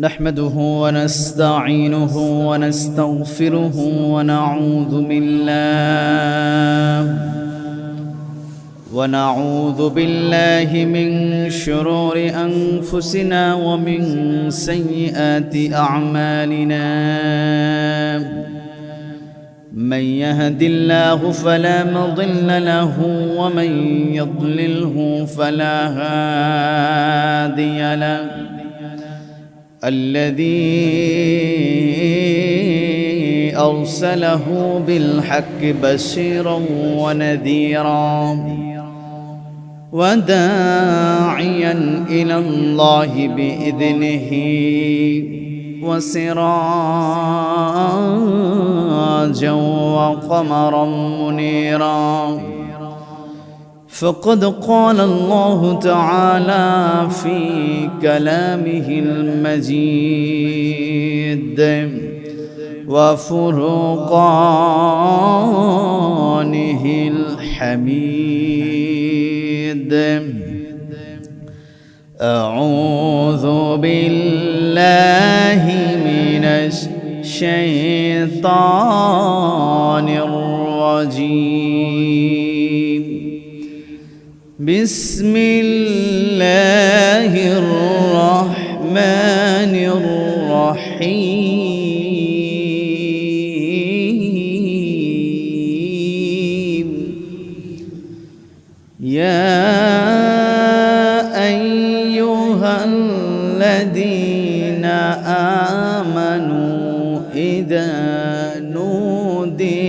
نحمده ونستعينه ونستغفره ونعوذ بالله من شرور أنفسنا ومن سيئات أعمالنا. من يهد الله فلا مضل له ومن يضلله فلا هادي له. الذي أرسله بالحق بشيرا ونذيرا وداعيا إلى الله بإذنه وسراجا وقمرا منيرا. فقد قال الله تعالى في كلامه المجيد وفرقانه الحميد. أعوذ بالله من الشيطان الرجيم. بسم الله الرحمن الرحيم. يا أيها الذين آمنوا إذا نودي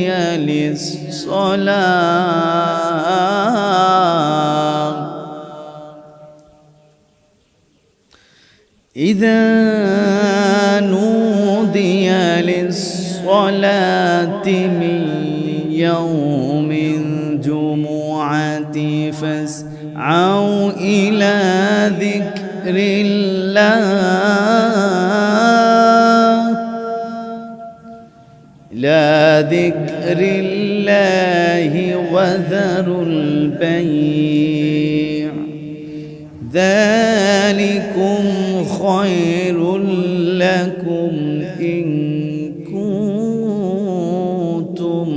للصلاة من يوم الجمعة فاسعوا إلى ذكر الله وذروا البيع ذلكم خير لكم إن كنتم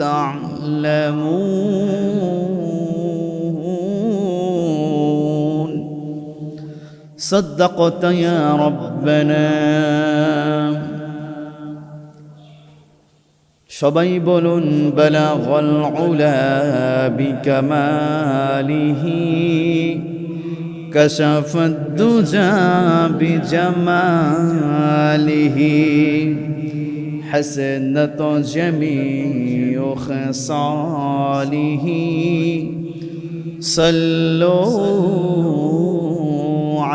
تعلمون. صدقت يا ربنا. সবাই বলুন বালাগাল উলা বিকামালিহি কাশাফাদ দুজা বিজামালিহি হাসানাত জামিউ খিসালিহি সাল্লু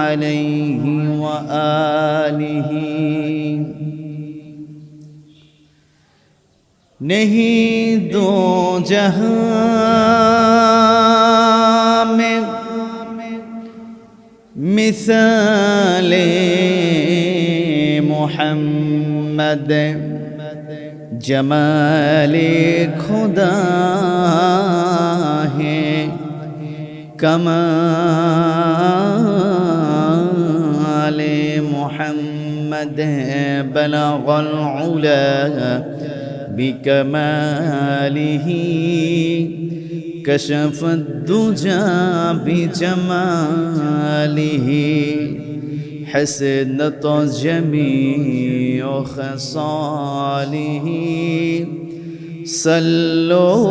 আলাইহি ওয়া আলিহি। नहीं दो जहां में मिसाले मोहम्मद जमाले खुदा है कमाले मोहम्मद बलगल उला بكماله كشف الدجى بجماله حسنت جميع خصاله صلوا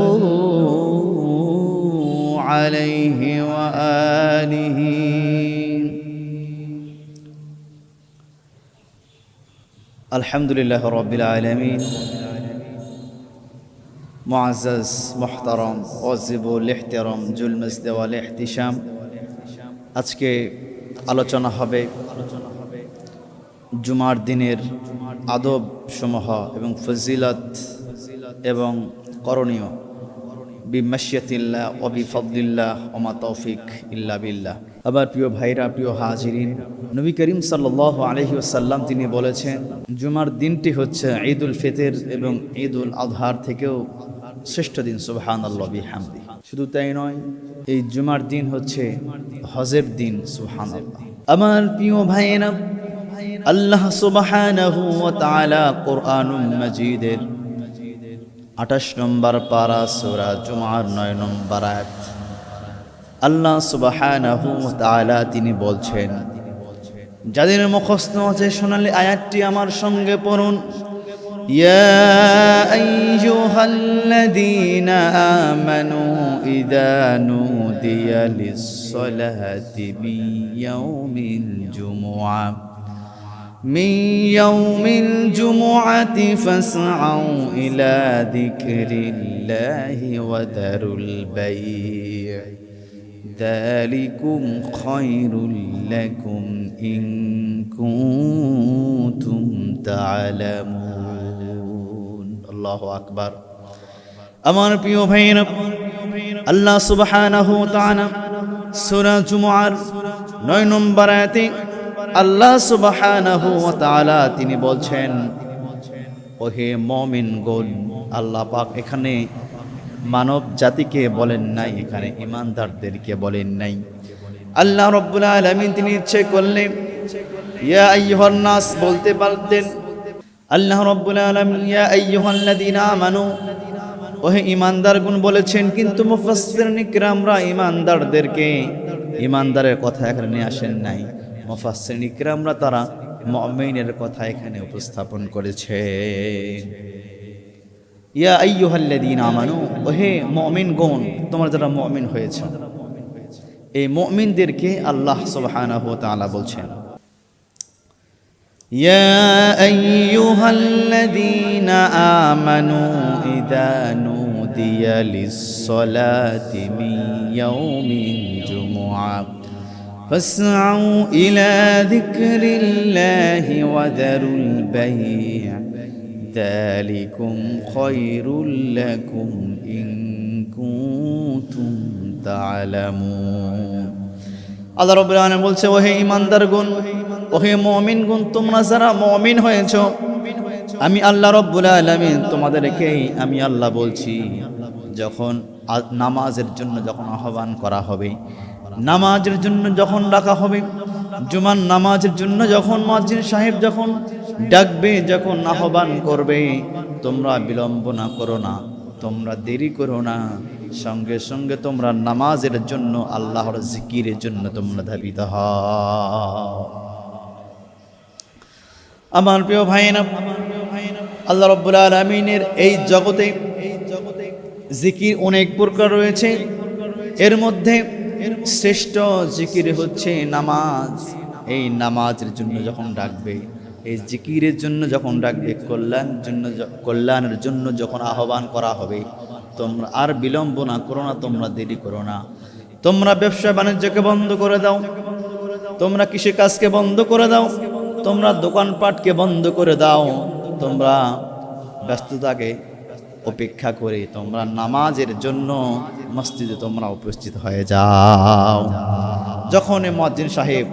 عليه وآله. الحمد لله رب العالمين. মুআজ্জাজ মুহতারাম ওয়াজিবুল ইহতিরাম জুল মাজদ ওয়াল ইহতিশাম, আজকে আলোচনা হবে জুমার দিনের আদব সমূহ এবং ফজিলত এবং করণীয় বিমাশিয়াতিল্লাহ ওয়া বিফাদলিল্লাহ ওয়া মা তৌফিক ইল্লা বিল্লাহ। আবার প্রিয় ভাইরা, প্রিয় হাজিরিন, নবী করিম সাল্লাল্লাহু আলাইহি ওয়াসাল্লাম তিনি বলেছেন জুমার দিনটি হচ্ছে ঈদুল ফিতর এবং ঈদুল আযহার থেকেও শ্রেষ্ঠ দিন। সুবহানাল্লাহ বিহামদি। শুধু তাই নয়, এই জুমার দিন হচ্ছে হজের দিন। সুবহানাল্লাহ। আমার প্রিয় ভাইয়েরা, আল্লাহ সুবহানাহু ওয়া তাআলা কোরআনুল মাজিদের 28 নম্বর পারা সূরা জুমার 9 নম্বর আয়াত আল্লাহ সুবহানাহু ওয়া তাআলা তিনি বলছেন, যাদের মুখস্থ আছে শোনালে আয়াতটি আমার সঙ্গে পড়ুন। ইয়া আইয়ুহাল্লাযীনা আমানু ইযা নুদিয়া লিস-সালাতি মিন ইয়াউমিল জুমুআতি ফাসআউ ইলা যিকরিল্লাহি ওয়া দারুল বাই', যালিকুম খায়রুল লাকুম ইন কুনতুম তা'লামুন। আল্লাহু আকবার। আমার প্রিয় ভাইরা, আল্লাহ সুবহানাহু ওয়া তাআলা সূরা জুমুআর 9 নম্বর আয়াতে আল্লাহ সুবহানাহু ওয়া তাআলা তিনি বলছেন, ওহে মুমিনগণ, আল্লাহ পাক এখানে মানব জাতিকে বলেন নাই, এখানে ঈমানদারদেরকে বলেন নাই। আল্লাহ রাব্বুল আলামিন তিনি ইচ্ছে করলে ইয়া আইয়ুহান নাস বলতে পারতেন। আল্লাহ রাব্বুল আলামিন ইয়া আইয়ুহাল্লাযীনা আমানু, ওহে ঈমানদারগণ বলেছেন, কিন্তু মুফাসসিরিন কিরামরা ঈমানদারদেরকে ঈমানদারের কথা এখানে নিয়ে আসেন নাই। মুফাসসিরিন কিরামরা তারা মুমিনের কথা এখানে উপস্থাপন করেছে। ইয়া আইয়ুহাল্লাযীনা আমানু, ওহে মুমিনগণ, তোমরা যারা মুমিন হয়েছে, এই মুমিনদেরকে আল্লাহ সুবহানাহু ওয়া তাআলা বলছেন, ইয়া আইয়ুহাল্লাযীনা আমানু ইযা নুদিয়া লিস-সালাতি মিন ইয়াউমিল জুমুআ ফাসআউ ইলা যিকরিল্লাহি ওয়া দারুল বাই', যালিকুম খায়রুল লাকুম ইন কুনতুম তা'লামুন। আল্লাহ রাব্বুল আলামিন বলছে, ওহে ঈমানদারগণ, ওহে মুমিনগণ, তোমরা যারা মুমিন হয়েছো, আমি আল্লাহ রাব্বুল আলামিন তোমাদেরকে আমি আল্লাহ বলছি, যখন নামাজের জন্য যখন আহ্বান করা হবে, নামাজের জন্য যখন ডাকা হবে, জুমার নামাজের জন্য যখন মুয়াজ্জিন সাহেব যখন ডাকবে, যখন আহ্বান করবে, তোমরা বিলম্ব না করো না, তোমরা দেরি করো না, সঙ্গে সঙ্গে তোমরা নামাজের জন্য আল্লাহর জিকিরের জন্য তোমরা ধাবিত হও। আমার প্রিয় ভাইরা, আল্লাহ রাব্বুল আলামিনের এই জগতে জিকির অনেক প্রকার রয়েছে। এর মধ্যে শ্রেষ্ঠ জিকির হচ্ছে নামাজ। এই নামাজের জন্য যখন ডাকবে, এই জিকিরের জন্য যখন ডাকবে, কল্যাণের জন্য যখন আহ্বান করা হবে, তোমরা আর বিলম্ব না করো না, তোমরা দেরি করো না। তোমরা ব্যবসা বাণিজ্যকে বন্ধ করে দাও, তোমরা কৃষিকাজকে বন্ধ করে দাও, তোমরা দোকানপাটকে বন্ধ করে দাও, তোমরা ব্যস্ততাকে উপেক্ষা করে তোমরা নামাজের জন্য মসজিদে তোমরা উপস্থিত হয়ে যাও। যখন মুয়াজ্জিন সাহেব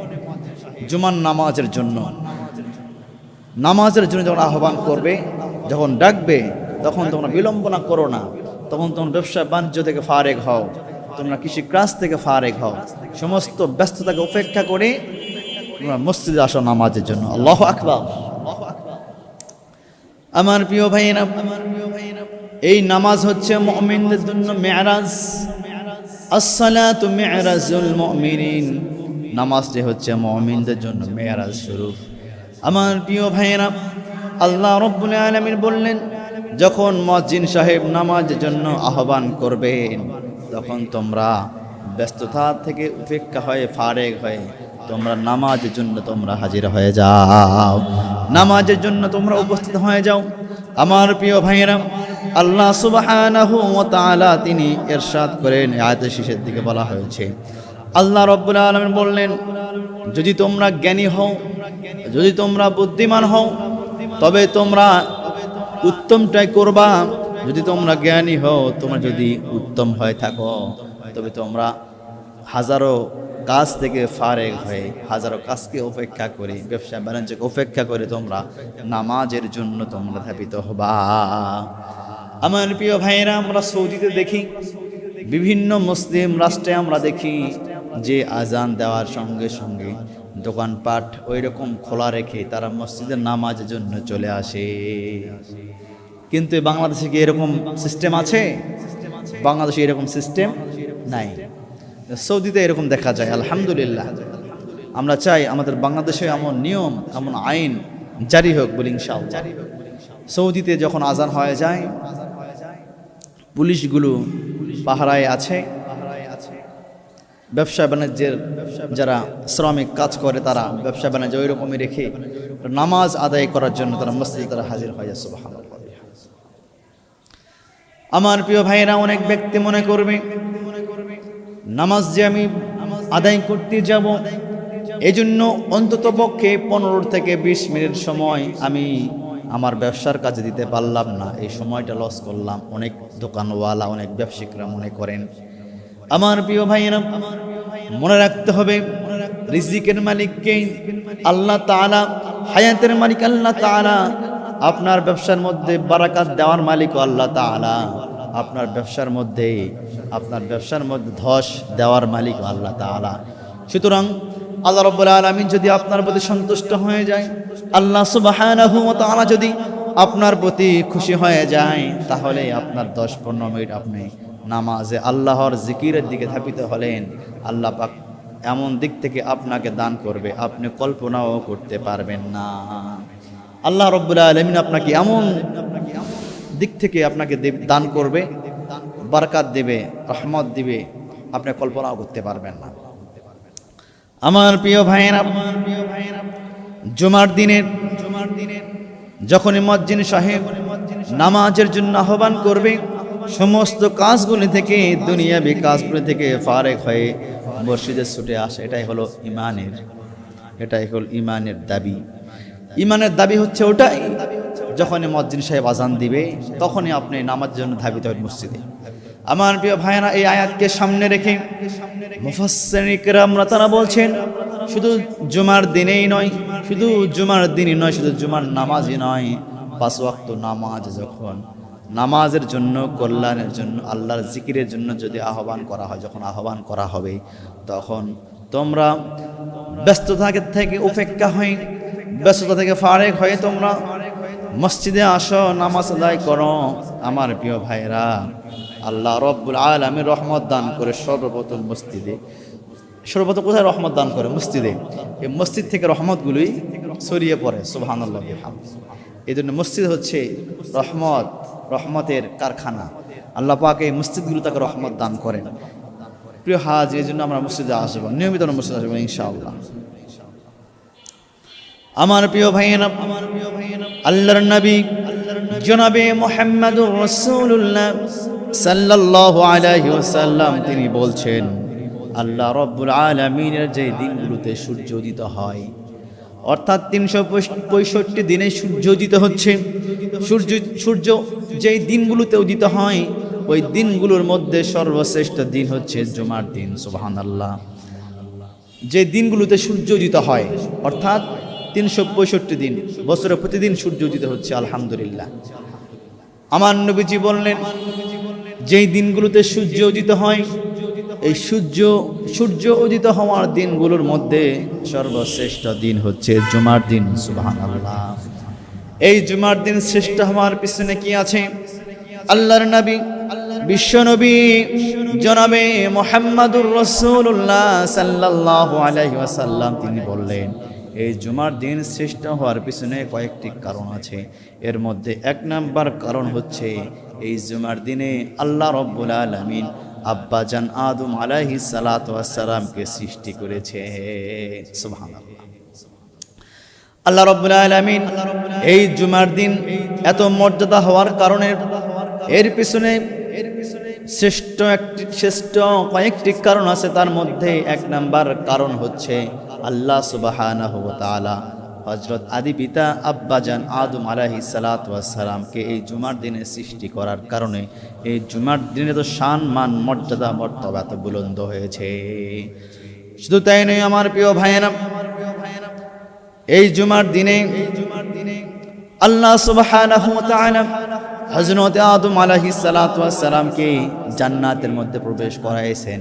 জুমার নামাজের জন্য যখন আহ্বান করবে, যখন ডাকবে, তখন তোমরা বিলম্ব না করো না, তখন তোমরা ব্যবসা বাণিজ্য থেকে ফারেক হও, তোমরা কৃষিকাজ থেকে ফারেক হও, সমস্ত ব্যস্ততাকে উপেক্ষা করে তোমরা মসজিদে আসো নামাজের জন্য। আল্লাহু আকবার। আমার প্রিয় ভাইরা, এই নামাজ হচ্ছে মুমিনদের জন্য মেরাজ। আসসালাতু মিরাজুল মুমিনিন, নামাজটি হচ্ছে মুমিনদের জন্য মেরাজ স্বরূপ। আমার প্রিয় ভাইরা, আল্লাহ রাব্বুল আলামিন বললেন, যখন মুয়াজ্জিন সাহেব নামাজের জন্য আহ্বান করবেন, তখন তোমরা ব্যস্ততা থেকে উপেক্ষা হয়ে ফারেক হয়ে তোমরা নামাজের জন্য তোমরা হাজির হয়ে যাও, নামাজের জন্য তোমরা উপস্থিত হয়ে যাও। আমার প্রিয় ভাইরা, আল্লাহ সুবহানাহু ওয়া তাআলা তিনি ইরশাদ করেন, আয়াতের শেষের দিকে বলা হয়েছে, আল্লাহ রাব্বুল আলামিন বললেন, যদি তোমরা জ্ঞানী হও, যদি তোমরা বুদ্ধিমান হও, তবে তোমরা উত্তমটাই করবা। যদি তোমরা জ্ঞানী হও, তোমরা যদি উত্তম হয়ে থাকো, তবে তোমরা হাজারো কাজ থেকে ফারেক হয়ে, হাজারো কাজকে উপেক্ষা করে, ব্যবসা বাণিজ্যকে উপেক্ষা করে তোমরা নামাজের জন্য তোমরা ধাবিত হবা। আমার প্রিয় ভাইয়েরা, আমরা সৌদিতে দেখি, বিভিন্ন মুসলিম রাষ্ট্রে আমরা দেখি যে আজান দেওয়ার সঙ্গে সঙ্গে দোকানপাট ওই রকম খোলা রেখে তারা মসজিদের নামাজের জন্য চলে আসে। কিন্তু বাংলাদেশে কি এরকম সিস্টেম আছে? বাংলাদেশে এরকম সিস্টেম নাই। সৌদিতে এরকম দেখা যায়, আলহামদুলিল্লাহ। আমরা চাই আমাদের বাংলাদেশে এমন নিয়ম, এমন আইন জারি হোক বলি ইনশাআল্লাহ। সৌদিতে যখন আজান হয়ে যায়, পুলিশগুলো পাহারায় আছে। ব্যবসা বাণিজ্যের যারা শ্রমিক কাজ করে তারা ব্যবসা বাণিজ্য ওই রকমই রেখে নামাজ আদায় করার জন্য তারা মসজিদে তারা হাজির হয়ে যায়। সুবহানাল্লাহ। আমার প্রিয় ভাইয়েরা, অনেক ব্যক্তি মনে করবে নামাজ যে আমি আদায় করতে যাব, এই জন্য অন্তত পক্ষে 15 থেকে 20 মিনিট সময় আমি আমার ব্যবসার কাজে দিতে পারলাম না, এই সময়টা লস করলাম। অনেক দোকানওয়ালা, অনেক ব্যবসায়িকরা মনে করেন। আমার প্রিয় ভাইয়েরা, মনে রাখতে হবে রিজিকের মালিককে আল্লাহ তাআলা, হায়াতের মালিক আল্লাহ তাআলা, আপনার ব্যবসার মধ্যে বারাকাত দেওয়ার মালিক আল্লাহ তাআলা, আপনার ব্যবসার মধ্যে ধস দেওয়ার মালিক আল্লাহ তাআলা। সুতরাং আল্লাহ রাব্বুল আলামিন যদি আপনার প্রতি সন্তুষ্ট হয়ে যায়, আল্লাহ সুবহানাহু ওয়া তাআলা যদি আপনার প্রতি খুশি হয়ে যায়, তাহলে আপনার 10-15 মিনিট আপনি নামাজে আল্লাহর জিকিরের দিকে ধাবিত হলেন, আল্লাহ পাক এমন দিক থেকে আপনাকে দান করবে আপনি কল্পনাও করতে পারবেন না। আল্লাহ রাব্বুল আলামিন আপনাকে এমন দিক থেকে আপনাকে দান করবে, বারাকাত দিবে, রহমত দিবে, আপনি কল্পনাও করতে পারবেন না। আমার প্রিয় ভাইয়েরা, জুমার দিনের যখনই মুয়াজ্জিন সাহেব নামাজের জন্য আহ্বান করবে, সমস্ত কাজগুলি থেকে, দুনিয়াবি কাজগুলি থেকে ফারেক হয়ে মসজিদে ছুটে আসে। এটাই হলো ইমানের দাবি। ইমানের দাবি হচ্ছে ওটাই, যখনই মুয়াজ্জিন সাহেব আজান দিবে তখনই আপনি নামাজের জন্য ধাবিত হবেন মসজিদে। আমার প্রিয় ভাইয়েরা, এই আয়াতকে সামনে রেখে মুফাসসিরিন কিরামরা তারা বলছেন শুধু জুমার দিনেই নয়, শুধু জুমার নামাজই নয়, 5 ওয়াক্ত নামাজ যখন নামাজের জন্য, কল্যাণের জন্য, আল্লাহর জিকিরের জন্য যদি আহ্বান করা হয়, যখন আহ্বান করা হবে তখন তোমরা ব্যস্ততা থেকে উপেক্ষা হয়ে, ব্যস্ততা থেকে ফারেক হয়ে তোমরা মসজিদে আসো, নামাজ আদায় করো। আমার প্রিয় ভাইরা, আল্লাহ রাব্বুল আলামিন রহমত দান করে সর্বপ্রথম মসজিদে। সর্বপ্রথম কোথায় রহমত দান করে? মসজিদে। এই মসজিদ থেকে রহমতগুলোই ছড়িয়ে পড়ে। সুবহানাল্লাহ। এই জন্য মসজিদ হচ্ছে রহমতের কারখানা। আল্লাহ পাক এই মসজিদগুলো তাকে রহমত দান করেন। প্রিয় হাজি, এই জন্য আমরা মসজিদে আসবো, নিয়মিত মসজিদে আসবো ইনশাআল্লাহ। আমার প্রিয় ভাইয়েরা, আল্লাহর নবী জনাবে মুহাম্মদুর রাসূলুল্লাহ সাল্লাল্লাহু আলাইহি ওয়াসাল্লাম তিনি বলছেন, আল্লাহ রাব্বুল আলামিনের যে দিনগুলোতে সূর্য উদিত হয়, অর্থাৎ 365 দিনে সূর্য উদিত হচ্ছে, সূর্য যেই দিনগুলোতে উদিত হয় ওই দিনগুলোর মধ্যে সর্বশ্রেষ্ঠ দিন হচ্ছে জুমার দিন। সুবহানাল্লাহ। যে দিনগুলোতে সূর্য উদিত হয়, অর্থাৎ 365 দিন, বছরে প্রতিদিন সূর্য উদিত হচ্ছে, আলহামদুলিল্লাহ। আমার নবীজি বললেন, যেই দিনগুলোতে সূর্য উদিত হয়, এই সূর্য উদিত হওয়ার দিনগুলোর মধ্যে সর্বশ্রেষ্ঠ দিন হচ্ছে জুমার দিন। সুবহানাল্লাহ। এই জুমার দিন শ্রেষ্ঠ হওয়ার পিছনে কি আছে? আল্লাহর নবী, বিশ্ব নবী জনাবে মুহাম্মদুর রাসূলুল্লাহ সাল্লাল্লাহু আলাইহি ওয়াসাল্লাম তিনি বললেন, এই জুমার দিন শ্রেষ্ঠ হওয়ার পিছনে কয়েকটি কারণ আছে। এর মধ্যে 1 নাম্বার কারণ হচ্ছে, এই জুমার দিনে আল্লাহ রাব্বুল আলামিন আব্বাজান আদম আলাইহিস সালাতু ওয়াস সালামকে সৃষ্টি করেছে। সুবহানাল্লাহ। আল্লাহ রাব্বুল আলামিন এই জুমার দিন এত মর্যাদা হওয়ার কারণে এর পিছনে শ্রেষ্ঠ কয়েকটি কারণ আছে। তার মধ্যে 1 নাম্বার কারণ হচ্ছে, আল্লাহ সুবহানাহু ওয়া তাআলা হযরত আদি পিতা আব্বাজান আদম আলাইহিস সালাতু ওয়াস সালামকে এই জুমার দিনে সৃষ্টি করার কারণে এই জুমার দিনে তো শান, মান, মর্যাদা, মর্তবা তো বুলন্দ হয়েছে। শুধু তাই নয় আমার প্রিয় ভাইয়েরা, এই জুমার দিনে আল্লাহ সুবহানাহু ওয়া তাআলা হযরত আদম আলাইহিস সালাতু ওয়াস সালামকে জান্নাতের মধ্যে প্রবেশ করাইছেন।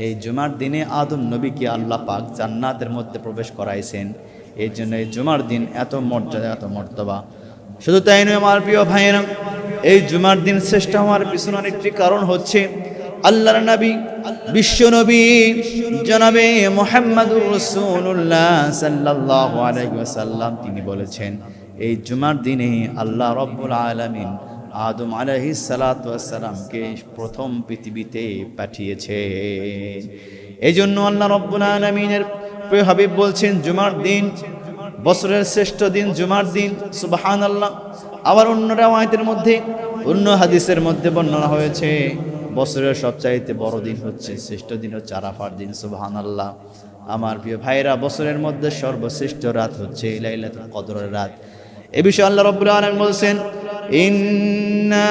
এই জুমার দিনে আদম নবীকে আল্লাহ পাক জান্নাতের মধ্যে প্রবেশ করাইছেন। এই জন্য এই জুমার দিন এত মর্যাদা, এত মর্তবা। শুধু তাই নয় আমার প্রিয় ভাইয়েরা, এই জুমার দিন শ্রেষ্ঠ হওয়ার পিছনে একটি কারণ হচ্ছে আল্লাহর নবী, বিশ্ব নবী জনাবে মুহাম্মদুর রাসূলুল্লাহ সাল্লাল্লাহু আলাইহি ওয়াসাল্লাম তিনি বলেছেন, এই জুমার দিনে আল্লাহ রাব্বুল আলামিন আদম আলাইহিস সালাতু ওয়াস সালামকে প্রথম পৃথিবীতে পাঠিয়েছেন। এই জন্য আল্লাহ রাব্বুল আলামিনের প্রিয় হাবিব বলছেন, জুমার দিন বছরের শ্রেষ্ঠ দিন জুমার দিন, সুবহানাল্লাহ। আবার অন্য রাওয়ায়াতের মধ্যে, অন্য হাদিসের মধ্যে বর্ণনা হয়েছে, বছরের সবচাইতে বড় দিন হচ্ছে, শ্রেষ্ঠ দিন হচ্ছে আরাফার দিন, সুবহানাল্লাহ। আমার প্রিয় ভাইরা, বছরের মধ্যে সর্বশ্রেষ্ঠ রাত হচ্ছে লাইলাতুল কদরের রাত। এ বিষয়ে আল্লাহ রাব্বুল আলামিন বলেছেন, ইন্না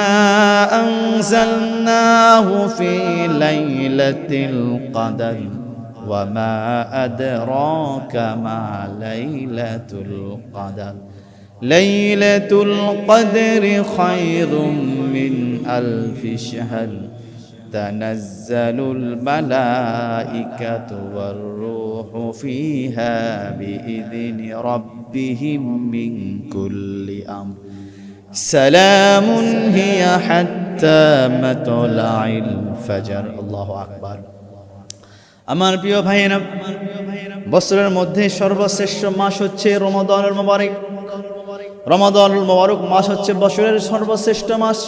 আনজালনাহু ফি লাইলাতিল কদর ওয়া মা আদরাকা মা লাইলাতুল কদর লাইলাতুল কদরি খায়রুম মিন আলফি শাহর তানাজ্জালুল মালাইকাতু ওয়ার রূহু ফিহা বিইذনি রাব্বিহিম মিন কুল্লি আমর সালামুন হিয়া হাত্তা মাতলাইল ফজর। আল্লাহু আকবার। আমার প্রিয় ভাইয়েরা, বছরের মধ্যে সর্বশ্রেষ্ঠ মাস হচ্ছে রমাদানুল মুবারক। রমাদানুল মুবারক মাস হচ্ছে বছরের সর্বশ্রেষ্ঠ মাস।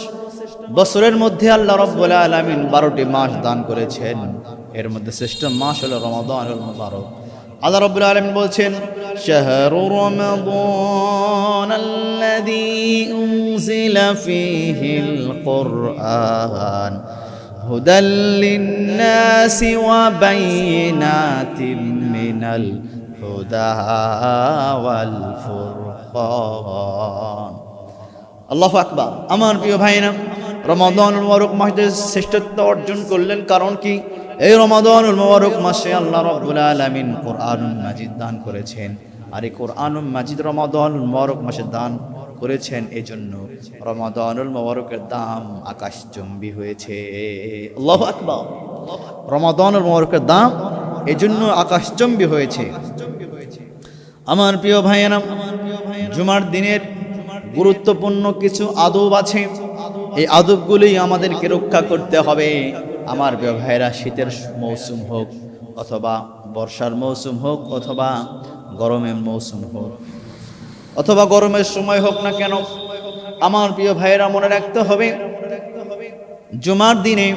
বছরের মধ্যে আল্লাহ রাব্বুল আলামিন 12টি মাস দান করেছেন, এর মধ্যে শ্রেষ্ঠ মাস হলো রমাদানুল মুবারক। আল্লাহ রাব্বুল আলামিন বলছেন, শাহরু রমাদানাল্লাযী উনজিলা ফীহিল কুরআন হুদাল লিন্নাসি ওয়া বাইয়িনাতিম মিনাল হুদা ওয়াল ফুরকান। আল্লাহু আকবার। আমার প্রিয় ভাইরা, রমাদানুল মুবারক মাসে শ্রেষ্ঠত্ব অর্জন করলেন কারণ কি? এই রমাদানুল মুবারক মাসে আল্লাহ রাব্বুল আলামিন কোরআনুল মাজিদ দান করেছেন। আর এই কোরআনুল মাজিদ রমাদানুল মুবারক মাসে দান করেছেন, এই জন্য রমাদানুল মুবারকের দাম আকাশচুম্বী হয়েছে। আল্লাহু আকবার। রমাদানুল মুবারকের দাম এই জন্য আকাশচুম্বী হয়েছে। আমার প্রিয় ভাইয়েরা, জুমার দিনের গুরুত্বপূর্ণ কিছু আদব আছে, এই আদবগুলি আমাদেরকে রক্ষা করতে হবে। আমার প্রিয় ভাইয়েরা, শীতের মৌসুম হোক অথবা বর্ষার মৌসুম হোক অথবা গরমের মৌসুম হোক অথবা গরমের সময় হোক না কেন, আমার প্রিয় ভাইয়েরা মনে রাখতে হবে, জুমার দিনে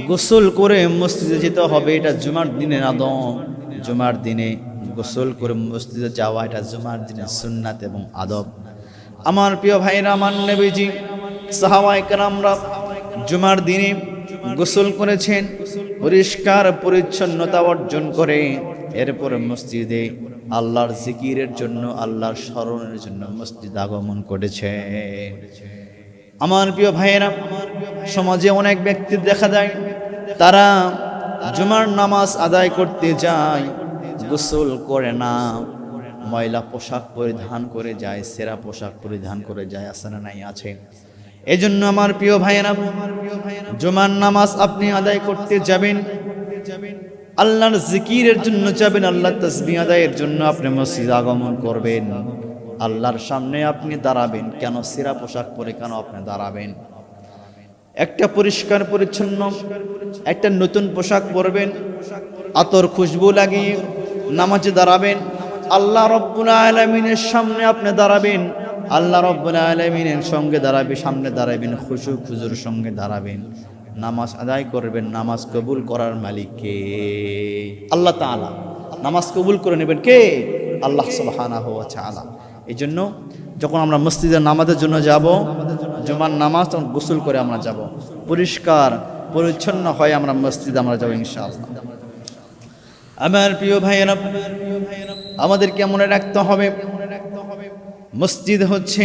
গোসল করে মসজিদে যেতে হবে। এটা জুমার দিনের আদব। জুমার দিনে গোসল করে মসজিদে যাওয়া এটা জুমার দিনের সুন্নাত এবং আদব। আমার প্রিয় ভাইয়েরা, আমার নবীজি সাহাবায়ে কেরামরা জুমার দিনে গোসল করেছেন, পরিষ্কার পরিচ্ছন্নতা অর্জন করে এরপর মসজিদে আল্লাহর জিকিরের জন্য, আল্লাহর স্মরণের জন্য মসজিদ আগমন করেছে। আমার প্রিয় ভাইয়েরা, সমাজে অনেক ব্যক্তি দেখা যায় তারা জুমার নামাজ আদায় করতে যায়, গোসল করে না, ময়লা পোশাক পরিধান করে যায়, ছেঁড়া পোশাক পরিধান করে যায়। আছে না নাই? আছে। এই জন্য আমার প্রিয় ভাইয়েরা, জুমার নামাজ আপনি আদায় করতে যাবেন, আল্লাহর জিকিরের জন্য যাবেন, আল্লাহর তাসবিহ আদায়ের জন্য আপনি মসজিদে আগমন করবেন, আল্লাহর সামনে আপনি দাঁড়াবেন। কেন ছেঁড়া পোশাক পরে কেন আপনি দাঁড়াবেন? একটা পরিষ্কার পরিচ্ছন্ন একটা নতুন পোশাক পরবেন, আতর খুশবু লাগিয়ে নামাজে দাঁড়াবেন, আল্লাহ রাব্বুল আলামিনের সামনে আপনি দাঁড়াবেন, আল্লাহ রাব্বুল আলামিনের সঙ্গে দাঁড়াবেন, সামনে দাঁড়াবেন, খুশু খুজুর সঙ্গে দাঁড়াবেন, নামাজ আদায় করবেন। নামাজ কবুল করার মালিক কে? আল্লাহ তাআলা। নামাজ কবুল করে নেবেন কে? আল্লাহ সুবহানাহু ওয়া তাআলা। এই জন্য যখন আমরা মসজিদে নামাজের জন্য যাব, জুমার নামাজ তখন গোসল করে আমরা যাব, পরিষ্কার পরিচ্ছন্ন হয়ে আমরা মসজিদে আমরা যাব ইনশাআল্লাহ। আমার প্রিয় ভাইয়েরা, আমাদেরকে মনে রাখতে হবে, মসজিদ হচ্ছে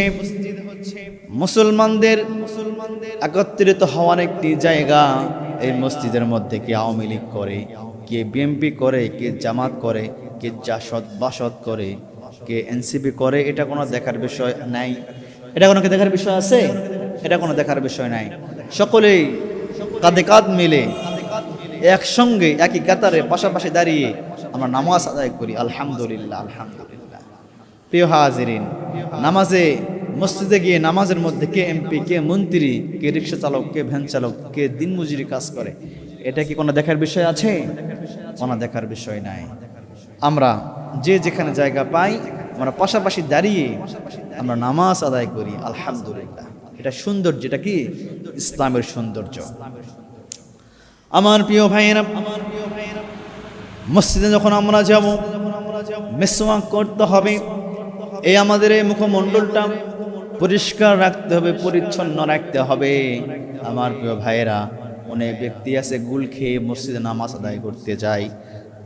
মুসলমানদের একত্রিত হওয়ার একটি জায়গা। এই মসজিদের মধ্যে কে আওয়ামী লীগ করে, কে বিএনপি করে, কে জামাত করে, কে জাসদ বাসদ করে, কে এনসিপি করে, এটা কোনো দেখার বিষয় নাই। এটা কোনো দেখার বিষয় আছে? এটা কোনো দেখার বিষয় নাই। সকলেই কাঁধে কাঁধ মিলে একসঙ্গে একই কাতারে পাশাপাশি দাঁড়িয়ে আমরা নামাজ আদায় করি। আলহামদুলিল্লাহ, আলহামদুলিল্লাহ। প্রিয় হাজিরিন, নামাজে মসজিদে গিয়ে নামাজের মধ্যে কে এমপি, কে মন্ত্রী, কে রিক্সা চালক, কে ভ্যান চালক, কে দিনমজুরি কাজ করে, এটা কি কোনো দেখার বিষয় আছে? কোনো দেখার বিষয় নাই। আমরা যে যেখানে জায়গা পাই আমরা পাশাপাশি দাঁড়িয়ে আমরা নামাজ আদায় করি। আলহামদুলিল্লাহ, এটা সৌন্দর্য, এটা কি ইসলামের সৌন্দর্য। আমার প্রিয় ভাইয়েরা, মসজিদে যখন আমরা যাব মিসওয়াক করতে হবে। এই আমাদের এই মুখমণ্ডলটা পরিষ্কার রাখতে হবে, পরিচ্ছন্ন রাখতে হবে। আমার প্রিয় ভাইয়েরা, অনেক ব্যক্তি আছে গুল খেয়ে মসজিদে নামাজ আদায় করতে যায়,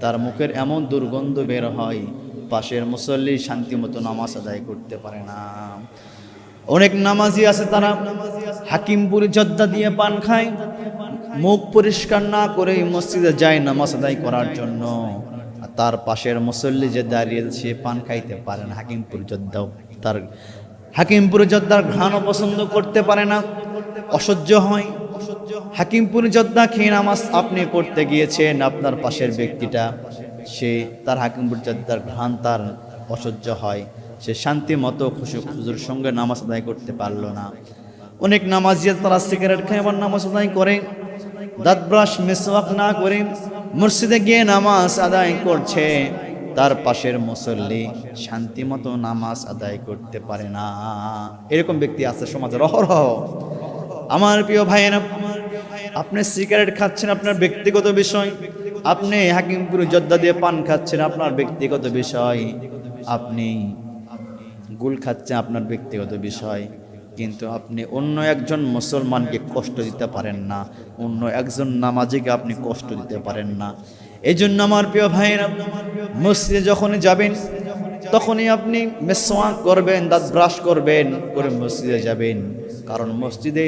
তার মুখের এমন দুর্গন্ধ বের হয়, পাশের মুসল্লি শান্তি মতো নামাজ আদায় করতে পারে না। অনেক নামাজি আছে তারা হাকিমপুরি জর্দা দিয়ে পান খায়, মুখ পরিষ্কার না করে মসজিদে যায় নামাজ আদায় করার জন্য। তার পাশের মুসল্লি যে দাঁড়িয়ে সে পান খাইতে পারে না, হাকিমপুরি জর্দাও, তার হাকিমপুরি জর্দার ঘ্রাণও পছন্দ করতে পারে না, অসহ্য হয়। হাকিমপুরি জর্দা খেয়ে নামাজ আপনি পড়তে গিয়েছেন, আপনার পাশের ব্যক্তিটা সে তার হাকিমপুরি জর্দার ঘ্রাণ তার অসহ্য হয়, সে শান্তি মতো খুজুর সঙ্গে নামাজ আদায় করতে পারলো না। অনেক নামাজি তারা সিগারেট খেয়ে আবার নামাজ আদায় করে, দাঁত ব্রাশ মিসওয়াক না করে মসজিদে গিয়ে নামাজ আদায় করছে, তার পাশের মুসল্লি শান্তি মতো নামাজ আদায় করতে পারে না। এরকম ব্যক্তি আছে সমাজের অহরহ। আমার প্রিয় ভাইয়েরা, আপনি সিগারেট খাচ্ছেন আপনার ব্যক্তিগত বিষয়, আপনি হাকিমপুরি জর্দা দিয়ে পান খাচ্ছেন আপনার ব্যক্তিগত বিষয়, আপনি গুল খাচ্ছেন আপনার ব্যক্তিগত বিষয়, কিন্তু আপনি অন্য একজন মুসলমানকে কষ্ট দিতে পারেন না, অন্য একজন নামাজিকে আপনি কষ্ট দিতে পারেন না। এই জন্য আমার প্রিয় ভাইয়েরা, মসজিদে যখনই যাবেন তখনই আপনি মিসওয়াক করবেন, দাঁত ব্রাশ করবেন, করে মসজিদে যাবেন। কারণ মসজিদে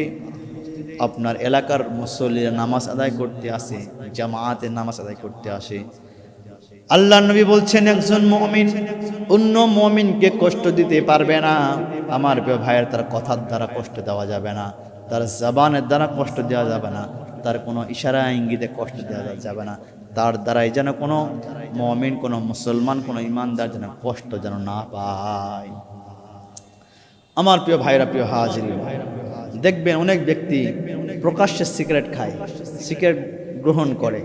আপনার এলাকার মুসল্লিরা নামাজ আদায় করতে আসে, জামাতে নামাজ আদায় করতে আসে। আল্লাহ নবী বলছেন একজন মুমিন অন্য মুমিনকে কষ্ট দিতে পারবে না। আমার প্রিয় ভাইয়ের, তার কথার দ্বারা কষ্ট দেওয়া যাবে না, তার জবানের দ্বারা কষ্ট দেওয়া যাবে না, তার কোনো ইশারা ইঙ্গিতে কষ্ট দেওয়া যাবে না। তার দ্বারাই যেন কোনো মুমিন, কোনো মুসলমান, কোনো ইমানদার যেন কষ্ট যেন না পায়। আমার প্রিয় ভাইরা, প্রিয় হাজির, দেখবেন অনেক ব্যক্তি প্রকাশ্যে সিগারেট খায়, সিগারেট গ্রহণ করে,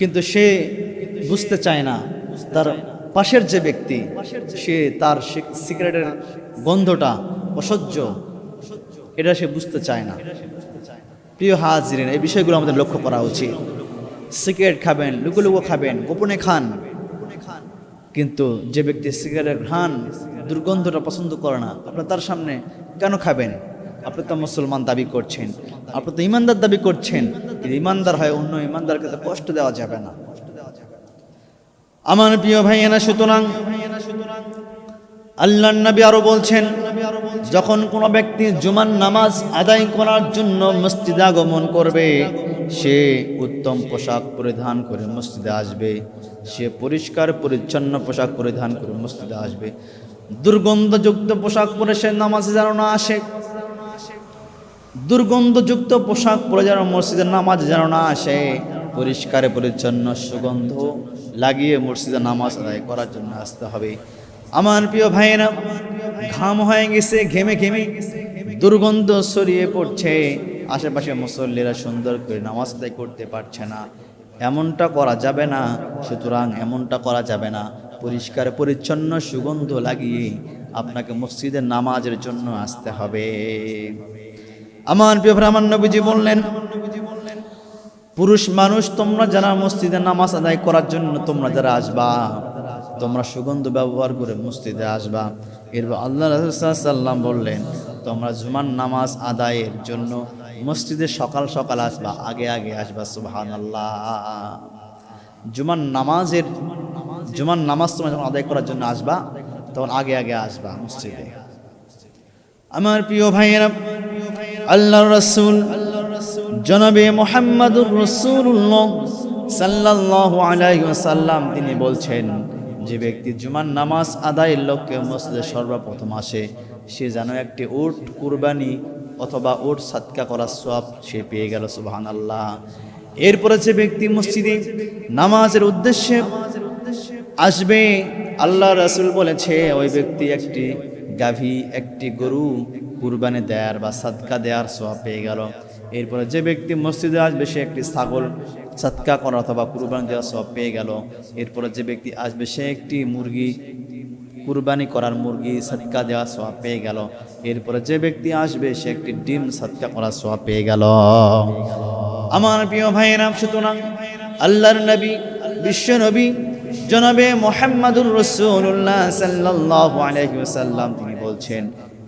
কিন্তু সে বুঝতে চায় না তার পাশের যে ব্যক্তি সে তার সিগারেটের গন্ধটা অসহ্য, এটা সে বুঝতে চায় না। প্রিয় হাজিরিন, এই বিষয়গুলো আমাদের লক্ষ্য করা উচিত। সিগারেট খাবেন, লুকো লুকো খাবেন, গোপনে খান, কিন্তু যে ব্যক্তি সিগারেটের ঘ্রাণ দুর্গন্ধটা পছন্দ করে না, আপনার তার সামনে কেন খাবেন? আপনি তো মুসলমান দাবি করছেন, আপনি তো ইমানদার দাবি করছেন, কিন্তু ইমানদার হয় অন্য ইমানদারকে তো কষ্ট দেওয়া যাবে না। আমার প্রিয় ভাইয়েরা, সুতরাং আল্লাহর নবী আরো বলছেন, যখন কোনো ব্যক্তি জুমার নামাজ আদায় করার জন্য মসজিদে আগমন করবে, সে উত্তম পোশাক পরিধান করে মসজিদে আসবে, সে পরিষ্কার পরিচ্ছন্ন পোশাক পরিধান করে মসজিদে আসবে। দুর্গন্ধযুক্ত পোশাক পরে সে নামাজে যেন না আসে, দুর্গন্ধযুক্ত পোশাক পরে যেন মসজিদের নামাজে যেন না আসে, পরিষ্কার পরিচ্ছন্ন সুগন্ধ লাগিয়ে মসজিদে নামাজ আদায় করার জন্য আসতে হবে। আমার প্রিয় ভাইয়েরা, ঘাম হয়ে গেছে, ঘেমে ঘেমে দুর্গন্ধ ছড়িয়ে পড়ছে, আশেপাশে মুসল্লিরা সুন্দর করে নামাজ আদায় করতে পারছে না, এমনটা করা যাবে না। সুতরাং এমনটা করা যাবে না, পরিষ্কার পরিচ্ছন্ন সুগন্ধ লাগিয়ে আপনাকে মসজিদের নামাজের জন্য আসতে হবে। আমার প্রিয় ভাই, আমার নবীজি বললেন, পুরুষ মানুষ তোমরা যারা মসজিদে নামাজ আদায় করার জন্য তোমরা যারা আসবা, তোমরা সুগন্ধ ব্যবহার করে মসজিদে আসবা। এরপর আল্লাহ রাসূল সাল্লাল্লাহু আলাইহি ওয়াসাল্লাম বললেন, তোমরা জুমার নামাজ আদায়ের জন্য মসজিদে সকাল সকাল আসবা, আগে আগে আসবা। সুবহানাল্লাহ। জুমার নামাজ তোমরা যখন আদায় করার জন্য আসবা তখন আগে আগে আসবা মসজিদে। আমার প্রিয় ভাইয়েরা, আল্লাহর রাসূল জনাবে মুহাম্মদুর রাসূলুল্লাহ সাল্লাল্লাহু আলাইহি ওয়াসাল্লাম তিনি বলছেন, যে ব্যক্তি জুমার নামাজ আদায়ের লক্ষ্যে মসজিদে সর্বপ্রথম আসে, সে যেন একটি উট কুরবানি অথবা উট সাদকা করার সওয়াব সে পেয়ে গেল। সুবহানাল্লাহ। এরপরে যে ব্যক্তি মসজিদে নামাজের উদ্দেশ্যে আসবে, আল্লাহ রাসূল বলেছে ওই ব্যক্তি একটি গাভী, একটি গরু কুরবানি দেয়ার বা সাদকা দেয়ার সওয়াব পেয়ে গেল। এরপরে যে ব্যক্তি মসজিদে আসবে সে একটি ছাগল সাদকা করা অথবা কুরবানি দেওয়ার সওয়াব পেয়ে গেল। এরপরে যে ব্যক্তি আসবে সে একটি মুরগি কুরবানি করার মুরগি সাদকা দেওয়ার সওয়াব পেয়ে গেল। এরপরে যে ব্যক্তি আসবে সে একটি ডিম সাদকা করার সওয়াব পেয়ে গেল। আমার প্রিয় ভাইয়েরা, সুতরাং আল্লাহর নবী, বিশ্ব নবী জনাবে মুহাম্মদুর রাসূলুল্লাহ সাল্লাল্লাহু আলাইহি ওয়াসাল্লাম তিনি বলছেন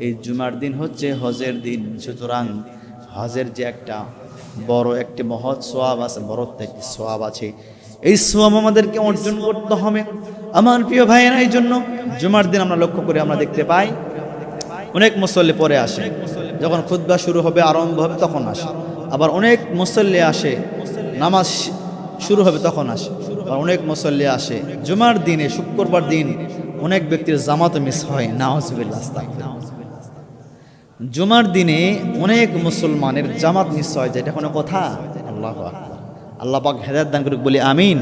এই জুমার দিন হচ্ছে হজের দিন। সুতরাং হজের যে একটা বড় একটি মহৎ সওয়াব আছে, বড় একটি সওয়াব আছে, এই সওয়াব আমাদেরকে অর্জন করতে হবে। আমার প্রিয় ভাইয়েরা, এই জন্য জুমার দিন আমরা লক্ষ্য করে আমরা দেখতে পাই অনেক মুসল্লি পরে আসে, যখন খুতবা শুরু হবে আরম্ভ হবে তখন আসে। আবার অনেক মুসল্লি আসে নামাজ শুরু হবে তখন আসে। আর অনেক মুসল্লি আসে জুমার দিনে, শুক্রবার দিন অনেক ব্যক্তির জামাত মিস হয়। নাউজুবিল্লাহ, আস্তাগফিরুল্লাহ। জুমার দিনে অনেক মুসলমানের জামাত মিস হয়, যেটা কোনো কথা? আল্লাহু আকবার। আল্লাহ পাক হেদায়েত দান করুক, বলি আমিন।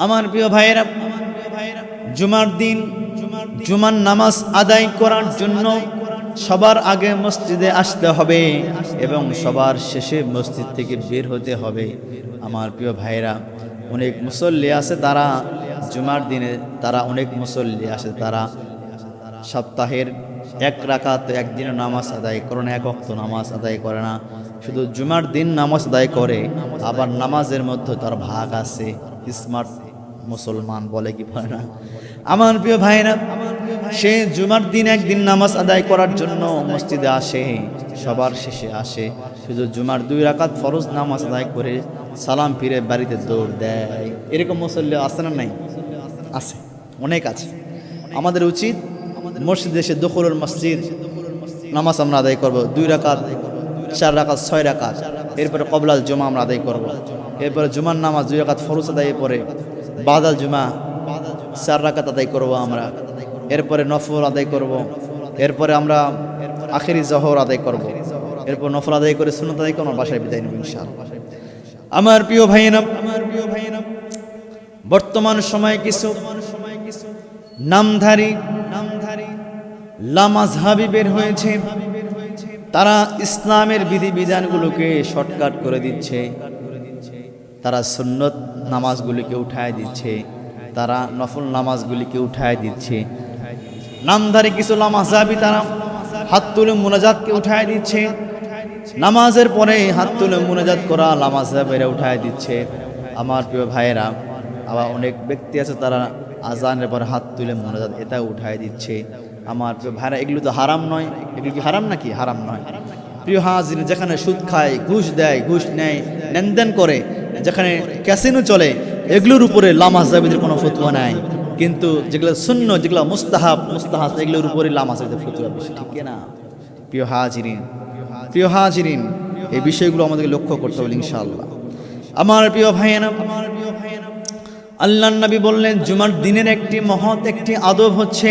আমার প্রিয় ভাইয়েরা, জুমার দিন জুমার নামাজ আদায় করার জন্য সবার আগে মসজিদে আসতে হবে এবং সবার শেষে মসজিদ থেকে বের হতে হবে। আমার প্রিয় ভাইয়েরা, অনেক মুসল্লি আছে তারা জুমার দিনে, তারা অনেক মুসল্লি আসে তারা সপ্তাহের এক রাকাত একদিনও নামাজ আদায় করে না, এক ওয়াক্ত নামাজ আদায় করে না, শুধু জুমার দিন নামাজ আদায় করে। আবার নামাজের মধ্যে তার ভাগ আছে, স্মার্ট মুসলমান বলে কি বলে না। আমার প্রিয় ভাইরা, সে জুমার দিন একদিন নামাজ আদায় করার জন্য মসজিদে আসে, সবার শেষে আসে, শুধু জুমার 2 রাকাত ফরজ নামাজ আদায় করে সালাম ফিরে বাড়িতে দৌড় দেয়। এরকম মুসল্লি আছে না? নাই? আছে, অনেক আছে। আমাদের উচিত মসজিদে এসে দুখুলুল মসজিদ নামাজ আমরা আদায় করব, 2 রাকাত, 4 রাকাত, 6 রাকাত। এরপরে কবলাল জুমা আমরা আদায় করব। এরপরে জুমার নামাজ 2 রাকাত ফরজ আদায় পরে বাদাল জুমা 4 রাকাত আদায় করব আমরা। এরপরে নফল আদায় করব। এরপরে আমরা আখেরি জোহর আদায় করব। এরপর নফল আদায় করে সুন্নাত আদায় করে বাসায় বিদায় নেব ইনশাআল্লাহ। আমার প্রিয় ভাইয়েরা, বর্তমান সময়ে কিছু নামধারী লামাযহাবী বের হয়েছে, তারা ইসলামের বিধিবিধানগুলোকে শর্টকাট করে দিচ্ছে, তারা সুন্নত নামাজগুলিকে উঠায় দিচ্ছে, তারা নফল নামাজগুলিকে উঠায় দিচ্ছে। নামধারী কিছু লামাযহাবী তারা হাত তুলে মুনাজাতকে উঠায় দিচ্ছে, নামাজের পরে হাত তুলে মুনাজাত করা লামাযহাবীরা উঠায় দিচ্ছে। আমার প্রিয় ভাইয়েরা, আবার অনেক ব্যক্তি আছে তারা আজানের পরে হাত তুলে মুনাজাত এটা উঠায় দিচ্ছে। আমার প্রিয় ভাইরা, এগুলো তো হারাম নয়। এগুলো কি হারাম নাকি? হারাম নয়। প্রিয় হাজির, যেখানে সুদ খায়, ঘুষ দেয়, ঘুষ নেয়, লেনদেন করে, যেখানে ক্যাসিনো চলে, এগুলোর উপরে লামাযহাবীদের কোনো ফতোয়া নাই। কিন্তু যেগুলো সুন্নাহ, যেগুলো মুস্তাহাব এগুলোর উপরে লামাযহাবীদের ফতোয়া বেশি, ঠিক না? প্রিয় হাজিরিন, এই বিষয়গুলো আমাদেরকে লক্ষ্য করতে হবে ইনশাআল্লাহ। আমার প্রিয় ভাইয়েরা, আল্লাহর নবী বললেন জুমার দিনের একটি মহৎ একটি আদব হচ্ছে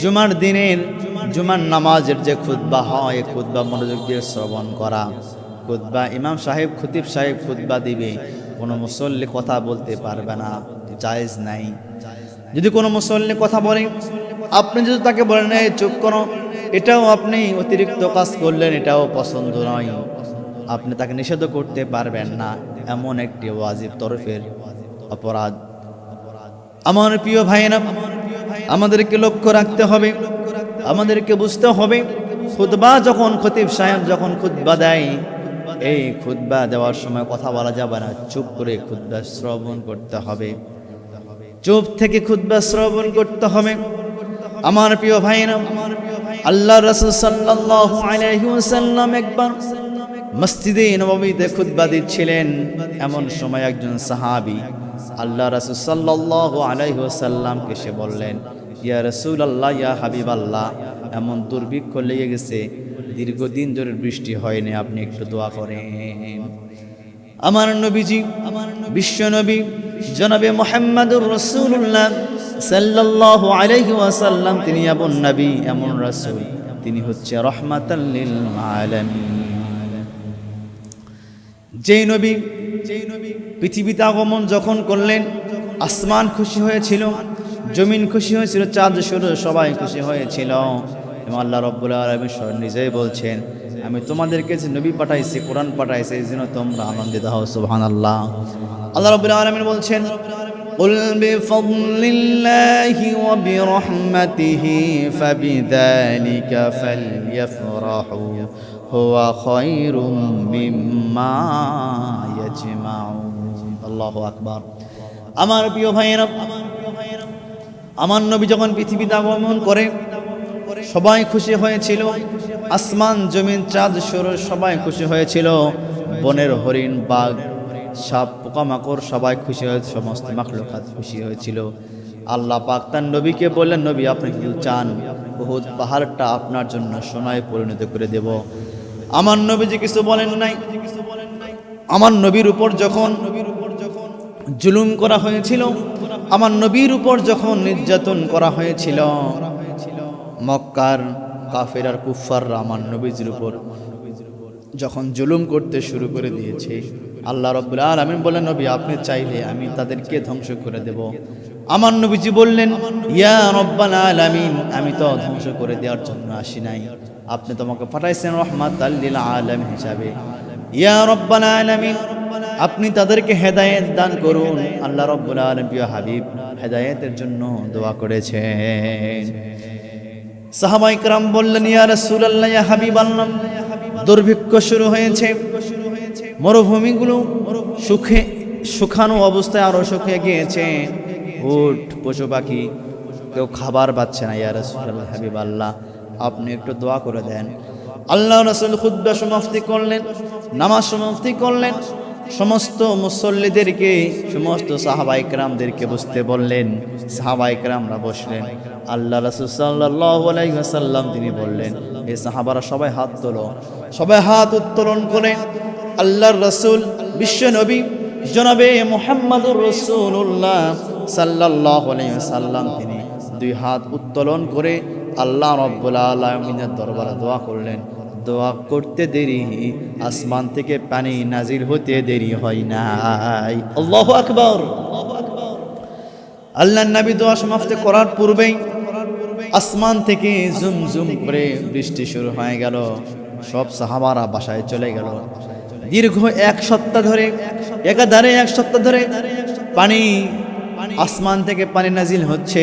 জুমার দিনের জুমার নামাজের যে খুতবা হয়, খুতবা মনোযোগ দিয়ে শ্রবণ করা। খুতবা ইমাম সাহেব, খতিব সাহেব খুতবা দিবে, কোনো মুসল্লি কথা বলতে পারবে না, জায়েজ নাই। যদি কোনো মুসল্লি কথা বলে, আপনি যদি তাকে বলেন এই চুপ করো, এটাও আপনি অতিরিক্ত কাজ করলেন, এটাও পছন্দ নয়। আপনি তাকে নিষেধ করতে পারবেন না, এমন একটি ওয়াজিব তরফের অপরাধ। আমার প্রিয় ভাইয়েরা, আমাদেরকে লক্ষ্য রাখতে হবে, আমাদেরকে বুঝতে হবে, খুতবা যখন খতিব সাহেব যখন খুতবা দেয়, এই খুতবা দেওয়ার সময় কথা বলা যাবে না, চুপ করে খুতবা শ্রবণ করতে হবে, চুপ থেকে খুতবা শ্রবণ করতে হবে। আমার প্রিয় ভাইয়েরা, আল্লাহ রাসূল সাল্লাল্লাহু আলাইহি ওয়াসাল্লাম একবার মসজিদে নববীতে খুতবা দিচ্ছিলেন। এমন সময় একজন সাহাবী আল্লাহ রাসূল সাল্লাল্লাহু আলাইহি ওয়াসাল্লামকে সে বললেন, ইয়া রাসূলুল্লাহ, ইয়া হাবিবাল্লাহ, এমন দুর্ভিক্ষ লেগে গেছে, দীর্ঘদিন ধরে বৃষ্টি হয়নি, আপনি একটু দোয়া করেন। আমার নবীজি, বিশ্ব নবী জনাবে মুহাম্মদুর রাসূলুল্লাহ সাল্লাল্লাহু আলাইহি ওয়াসাল্লাম, তিনি এমন নবী, এমন রাসূল, তিনি হচ্ছে রাহমাতাল লিল আলামিন। যেই নবী পৃথিবীতে আগমন যখন করলেন, আসমান খুশি হয়েছিল, জমিন খুশি হয়েছিল, চাঁদ সূর্য সবাই খুশি হয়েছিল। এবং আল্লাহ রাব্বুল আলামিন নিজেই বলছেন, আমি তোমাদেরকে যে নবী পাঠাইছি, কোরআন পাঠাইছি, এই জন্য তোমরা আনন্দিত হও। সুবহানাল্লাহ। আল্লাহ রাব্বুল আলামিন বলছেন, কুল বিফাদলিল্লাহি ওয়া বিরহমাতিহি ফাবিযালিকা ফালইফরাহু হুয়া খায়রুম মিম্মা ইয়াজমাউন। আল্লাহু আকবার। আমার প্রিয় ভাইয়েরা, আমার নবী যখন পৃথিবীতে আগমন করে সবাই খুশি হয়েছিল, আসমান জমিন চাঁদ সূর্য সবাই খুশি হয়েছিল, বনের হরিণ বাঘ সাপ পোকামাকড় সবাই খুশি হয়েছে, সমস্ত মাখলুকাত খুশি হয়েছিল। আল্লাহ পাক তার নবীকে বললেন, নবী আপনি কি চান উহুদ পাহাড়টা আপনার জন্য সোনায় পরিণত করে দেব? আমার নবীজি কিছু বলেন নাই। আমার নবীর উপর যখন জুলুম করা হয়েছিল, আমার নবীর উপর যখন নির্যাতন করা হয়েছিল, মক্কার কাফের আর কুফফাররা আমার নবীজির উপর যখন জুলুম করতে শুরু করে দিয়েছে, আল্লাহ রাব্বুল আলামিন বললেন, নবী আপনি চাইলে আমি তাদেরকে ধ্বংস করে দেব। আমার নবীজি বললেন, ইয়া রাব্বাল আলামিন, আমি তো ধ্বংস করে দেওয়ার জন্য আসি নাই, আপনি তোমাকে পাঠাইছেন রাহমাতাল লিল আলামিন হিসাবে। ইয়া রাব্বাল আলামিন, আপনি তাদেরকে হেদায়েত দান করুন। আল্লাহ রাব্বুল আলামিন প্রিয় হাবিব হেদায়েতের জন্য দোয়া করেছেন। সাহাবায়ে কেরাম বললেন, ইয়া রাসূলুল্লাহ, ইয়া হাবিবাল্লাহ, দুর্ভিক্ষ শুরু হয়েছে, মরুভূমিগুলো শুকানো অবস্থায় আরো শুকিয়ে গিয়েছে, উট পশু পাখি কেউ খাবার পাচ্ছে না। ইয়া রাসূলুল্লাহ, হাবিবাল্লাহ, আপনি একটু দোয়া করে দেন। আল্লাহ রাসূল খুতবা সমাপ্তি করলেন, নামাজ সমাপ্তি করলেন, সমস্ত মুসল্লিদেরকে, সমস্ত সাহাবায়ে কেরামদেরকে বসতে বললেন। সাহাবায়ে কেরামরা বসলেন। আল্লাহ রাসূল সাল্লাল্লাহু আলাইহি ওয়াসাল্লাম তিনি বললেন, এই সাহাবারা সবাই হাত তোলো। সবাই হাত উত্তোলন করে আল্লাহর রাসূল বিশ্ব নবী জনাবে মুহাম্মদুর রাসূলুল্লাহ সাল্লাল্লাহু আলাইহি ওয়াসাল্লাম তিনি দুই হাত উত্তোলন করে আল্লাহ রাব্বুল আলামিনের দরবারে দোয়া করলেন। দোয়া করতে দেরি, আসমান থেকে পানি নাজিল হতে দেরি হয় নাই। আল্লাহু আকবার। আল্লাহর নবী দোয়া সমাপ্তি করার পূর্বেই আসমান থেকে ঝুমঝুম করে বৃষ্টি শুরু হয়ে গেল। সব সাহাবারা বাসায় চলে গেল। দীর্ঘ এক সপ্তাহ ধরে, একাধারে এক সপ্তাহ ধরে পানি, আসমান থেকে পানি নাজিল হচ্ছে।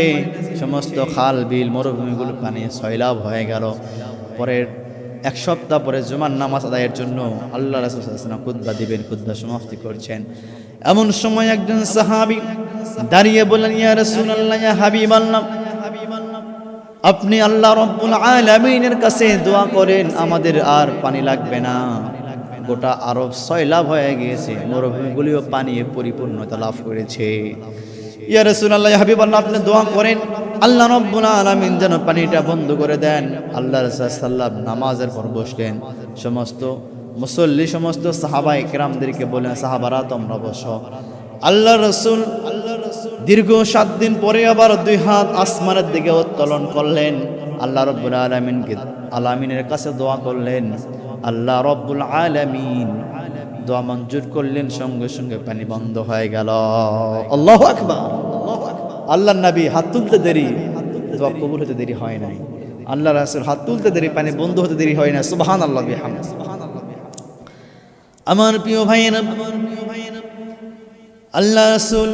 সমস্ত খাল বিল মরুভূমিগুলো পানি সয়লাব হয়ে গেল। পরের এক সপ্তাহ পরে জুমার নামাজ আদায়ের জন্য আল্লাহ রাসূল সাল্লাল্লাহু আলাইহি ওয়াসাল্লাম খুতবা দিবেন, খুতবা সমাপ্তি করছেন। এমন সময় একজন সাহাবী দাঁড়িয়ে বললেন, ইয়া রাসূলুল্লাহ, ইয়া হাবিবাল্লাহ, আপনি আল্লাহ রাব্বুল আলামিনের কাছে দোয়া করেন, আমাদের আর পানি লাগবে না। গোটা আরব সয়লাব হয়ে গিয়েছে, মরুভূমিগুলিও পানিয়ে পরিপূর্ণতা লাভ করেছে। ইয়া রাসূলুল্লাহ, ইয়া হাবিবাল্লাহ, আপনি দোয়া করেন আল্লাহ রাব্বুল আলামিন যেন পানিটা বন্ধ করে দেন। আল্লাহ রাসূল সাল্লাল্লাহু নামাজের পর বসলেন। সমস্ত মুসল্লি, সমস্ত সাহাবায়ে কেরামদেরকে বললেন, সাহাবারা তোমরা বসো। আল্লাহ রাসূল দীর্ঘ 7 দিন পরে আবার দুই হাত আসমানের দিকে উত্তোলন করলেন। আল্লাহ রাব্বুল আলামিনের কাছে দোয়া করলেন। আল্লাহ রাব্বুল আলামিন দোয়া মঞ্জুর করলেন, সঙ্গে সঙ্গে পানি বন্ধ হয়ে গেল। আল্লাহু আকবার। আল্লাহর নবী হাত তুলতে দেরি, দোয়া কবুল হতে দেরি হয় নাই। আল্লাহ রাসূল হাত তুলতে দেরি, পানি বন্ধ হতে দেরি হয় না। সুবহানাল্লাহ বিহামদিহি। আমার প্রিয় ভাইয়েরা, আল্লাহ রাসূল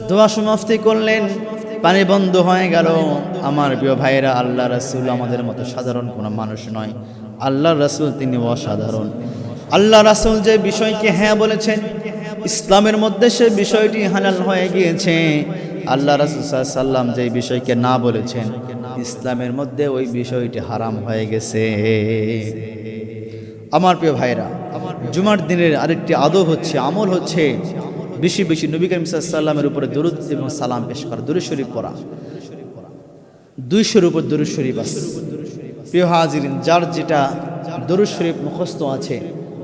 দোয়া সমাপ্তি করলেন, পানি বন্ধ হয়ে গেল। আমার প্রিয় ভাইয়েরা, আল্লাহ রাসূল আমাদের মতো সাধারণ কোনো মানুষ নয়। আল্লাহ রাসূল তিনি অসাধারণ। আল্লাহ রাসূল যে বিষয়কে হ্যাঁ বলেছেন, ইসলামের মধ্যে সে বিষয়টি হালাল হয়ে গিয়েছে। আল্লাহ রাসূল সাল্লাল্লাহু আলাইহি ওয়াসাল্লাম যে বিষয়কে না বলেছেন, ইসলামের মধ্যে ওই বিষয়টি হারাম হয়ে গেছে। আমার প্রিয় ভাইরা, জুমার দিনের আরেকটি আদব হচ্ছে, আমল হচ্ছে বেশি বেশি নবী করিম সাল্লাল্লাহু আলাইহি ওয়াসাল্লামের উপরে দরুদ এবং সালাম পেশ করা, দরুদ শরীফ পড়া। 200-এর উপর দরুদ শরীফ আছে। প্রিয় হাজিরিন, যার যেটা দরুদ শরীফ মুখস্থ আছে,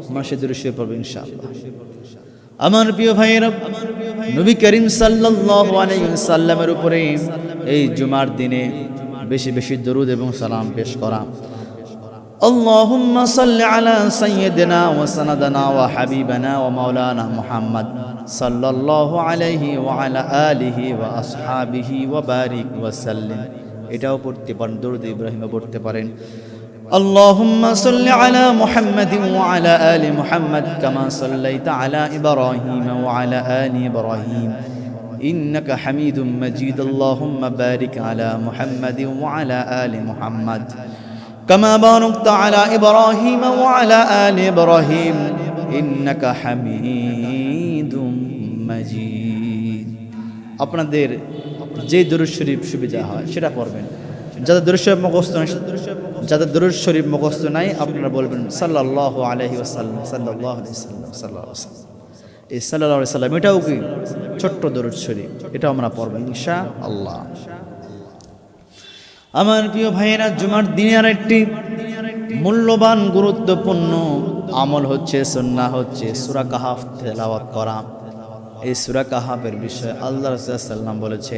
আমরা সেই দরুদ শরীফ পড়ব ইনশাআল্লাহ। আমার প্রিয় ভাইয়েরা, নবী করিম সাল্লাল্লাহু আলাইহি ওয়াসাল্লামের উপরে এই জুমার দিনে বেশি বেশি দরুদ এবং সালাম পেশ করা। اللهم صل على سيدنا وسندنا وحبيبنا ومولانا محمد صلى الله عليه وعلى آله وأصحابه وبارك وسلم এটাও পড়তে পারেন দরুদ ইব্রাহিমে পড়তে পারেন اللهم صل على محمد وعلى آل محمد كما صليت على إبراهيم وعلى آل إبراهيم إنك حميد مجيد اللهم بارك على محمد وعلى آل محمد كما باركت على إبراهيم وعلى آل إبراهيم إنك حميد مجيد আপনাদের যে দরুদ শরীফ সুবিধা হয় সেটা পড়বেন যাদের দরুদ শরীফ মুখস্থ নাই যাদের দরুদ শরীফ মুখস্থ নাই আপনারা বলবেন সাল্লাল্লাহু আলাইহি ওয়াসাল্লাম সাল্লাল্লাহু আলাইহি ওয়াসাল্লাম সাল্লাল্লাহু আলাইহি ওয়াসাল্লাম এই সাল্লাল্লাহু আলাইহি ওয়াসাল্লাম এটাও কি ছোট্ট দরুদ শরীফ এটাও আমরা পড়ব ইনশাআল্লাহ আমার প্রিয় ভাইয়েরা জুমার দিনের একটি মূল্যবান গুরুত্বপূর্ণ আমল হচ্ছে সুন্নাহ হচ্ছে সূরা কাহাফ তেলাওয়াত করা এই সূরা কাহাফের বিষয়ে আল্লাহ রাসূল সাল্লাল্লাহু আলাইহি ওয়াসাল্লাম বলেছে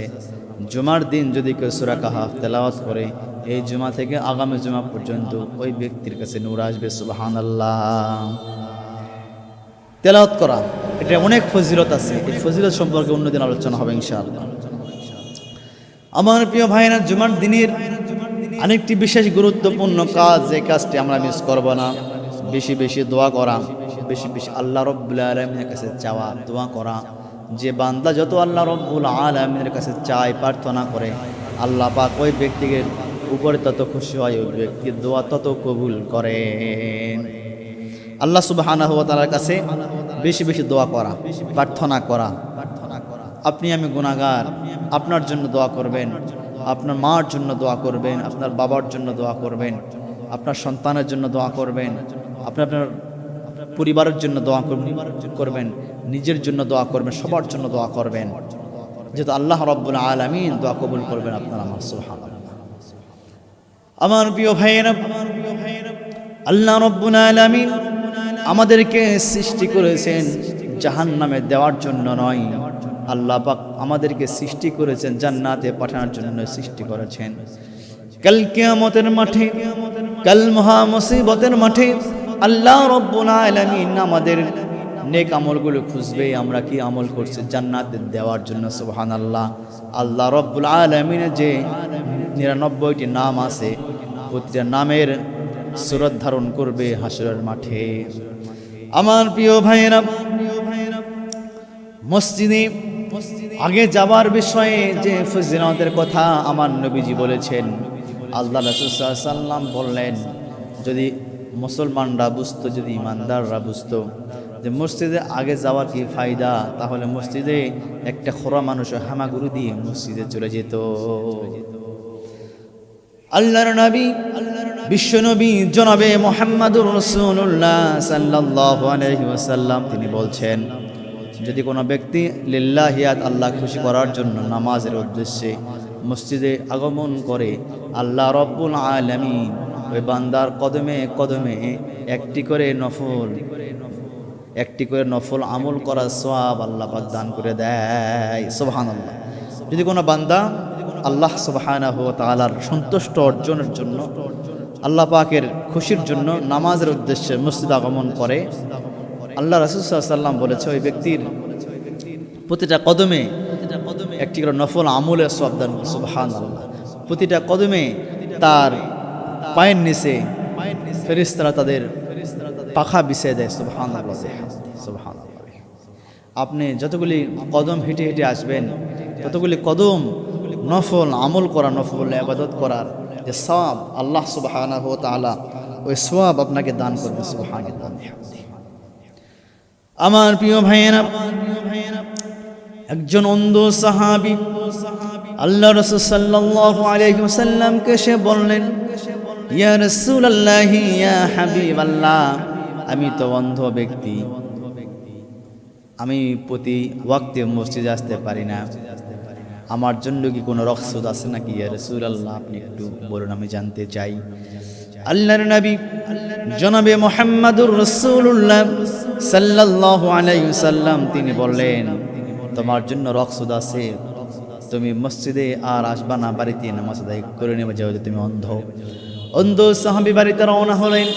জুমার দিন যদি কেউ সূরা কাহাফ তেলাওয়াত করে এই জুমা থেকে আগামী জুমা পর্যন্ত ওই ব্যক্তির কাছে নূর আসবে সুবহানাল্লাহ তেলাওয়াত করা এটা অনেক ফজিলত আছে এই ফজিলত সম্পর্কে অন্যদিন আলোচনা হবে ইনশাআল্লাহ আমার প্রিয় ভাইরা জুমার দিনের আরেকটি বিশেষ গুরুত্বপূর্ণ কাজ যে কাজটি আমরা মিস করব না বেশি বেশি দোয়া করা বেশি বেশি আল্লাহ রাব্বুল আলামিনের কাছে চাওয়া দোয়া করা যে বান্দা যত আল্লাহ রাব্বুল আলামিনের কাছে চায় প্রার্থনা করে আল্লাহ পাক ওই ব্যক্তির উপরে তত খুশি হয় ওই ব্যক্তির দোয়া তত কবুল করেন আল্লাহ সুবহানাহু ওয়া তাআলার কাছে বেশি বেশি দোয়া করা প্রার্থনা করা আপনি আমি গুনাহগার আপনার জন্য দোয়া করবেন আপনার মার জন্য দোয়া করবেন আপনার বাবার জন্য দোয়া করবেন আপনার সন্তানের জন্য দোয়া করবেন আপনার পরিবারের জন্য দোয়া করবেন নিজের জন্য দোয়া করবেন সবার জন্য দোয়া করবেন যেহেতু আল্লাহ রাব্বুল আলামিন দোয়া কবুল করবেন আপনার আমার সুবহানাল্লাহ আমার প্রিয় ভাইয়েরা আল্লাহ রাব্বুল আলামিন আমাদেরকে সৃষ্টি করেছেন জাহান্নামে দেওয়ার জন্য নয় আল্লাহ পাক আমাদেরকে সৃষ্টি করেছেন জান্নাতে পাঠানোর জন্য সৃষ্টি করেছেন কাল কিয়ামতের মাঠে কাল মহা মুসিবতের মাঠে আল্লাহ রাব্বুল আলামিন আমাদের নেক আমলগুলো খুঁজবে আমরা কি আমল করছি জান্নাতে দেওয়ার জন্য সুবহানাল্লাহ আল্লাহ রাব্বুল আলামিনের যে 99টি নাম আছে প্রতিটা নামের সুরত ধারণ করবে হাসরের মাঠে আমার প্রিয় ভাইয়েরা মসজিদে আগে যাবার বিষয়ে যে ফজিলতের কথা আমার নবীজি বলেছেন আল্লাহ রাসূল সাল্লাল্লাহু আলাইহি ওয়াসাল্লাম বললেন যদি মুসলমানরা বুঝতো যদি ইমানদাররা বুঝতো যে মসজিদে আগে যাওয়ার কি ফায়দা তাহলে মসজিদে একটা খোরা মানুষ হামাগুড়ি দিয়ে মসজিদে চলে যেত আল্লাহর নবী বিশ্ব নবী জনাবে মুহাম্মদুর রাসূলুল্লাহ সাল্লাল্লাহু আলাইহি ওয়াসাল্লাম তিনি বলছেন যদি কোনো ব্যক্তি লিল্লাহিয়াত আল্লাহ খুশি করার জন্য নামাজের উদ্দেশ্যে মসজিদে আগমন করে আল্লাহ রাব্বুল আলামিন ওই বান্দার কদমে কদমে একটি করে নফল আমল করার সওয়াব আল্লাহ পাক দান করে দেয় সুবহানাল্লাহ যদি কোনো বান্দা আল্লাহ সুবহানাহু ওয়া তাআলার সন্তুষ্ট অর্জনের জন্য আল্লাহ পাকের খুশির জন্য নামাজের উদ্দেশ্যে মসজিদে আগমন করে আল্লাহ রাসূল সাল্লাল্লাহু আলাইহি ওয়াসাল্লাম বলেছে ওই ব্যক্তির প্রতিটা কদমে একটি করে নফল আমলের সওয়াব দান সুবহানাল্লাহ প্রতিটা কদমে তার পায়ের নিচে ফেরেশতারা তাদের পাখা বিছিয়ে দেয় সুবহানাল্লাহ সুবহানাল্লাহ আপনি যতগুলি কদম হেঁটে হেঁটে আসবেন ততগুলি কদম নফল আমল করা নফল ইবাদত করার যে সওয়াব আল্লাহ সুবহানাহু ওয়া তাআলা ওই সওয়াব আপনাকে দান করবে সুবহানাল্লাহ আমার প্রিয় ভাইয়েরা একজন অন্ধ সাহাবী আল্লাহ রাসূল সাল্লাল্লাহু আলাইহি ওয়াসাল্লামকে সে বললেন ইয়া রাসূলুল্লাহ ইয়া হাবিবাল্লাহ আমি তো অন্ধ ব্যক্তি আমি প্রতি ওয়াক্তে মসজিদে আসতে পারি না আমার জন্য কি কোনো রখসদ আছে নাকি ইয়া রাসূলুল্লাহ আপনি একটু বলুন আমি জানতে চাই আল্লাহর নবী জনাবে মুহাম্মদুর রাসূলুল্লাহ সাল্লাল্লাহু আলাইহি ওয়াসাল্লাম তিনি বললেন তোমার জন্য রখসদ আছে তুমি মসজিদে আর আসবা না বাড়িতে নামাজ আদায় করে নেবে যেহেতু তুমি অন্ধ অন্ধ সাহাবী বাড়িতে রওনা হলেন।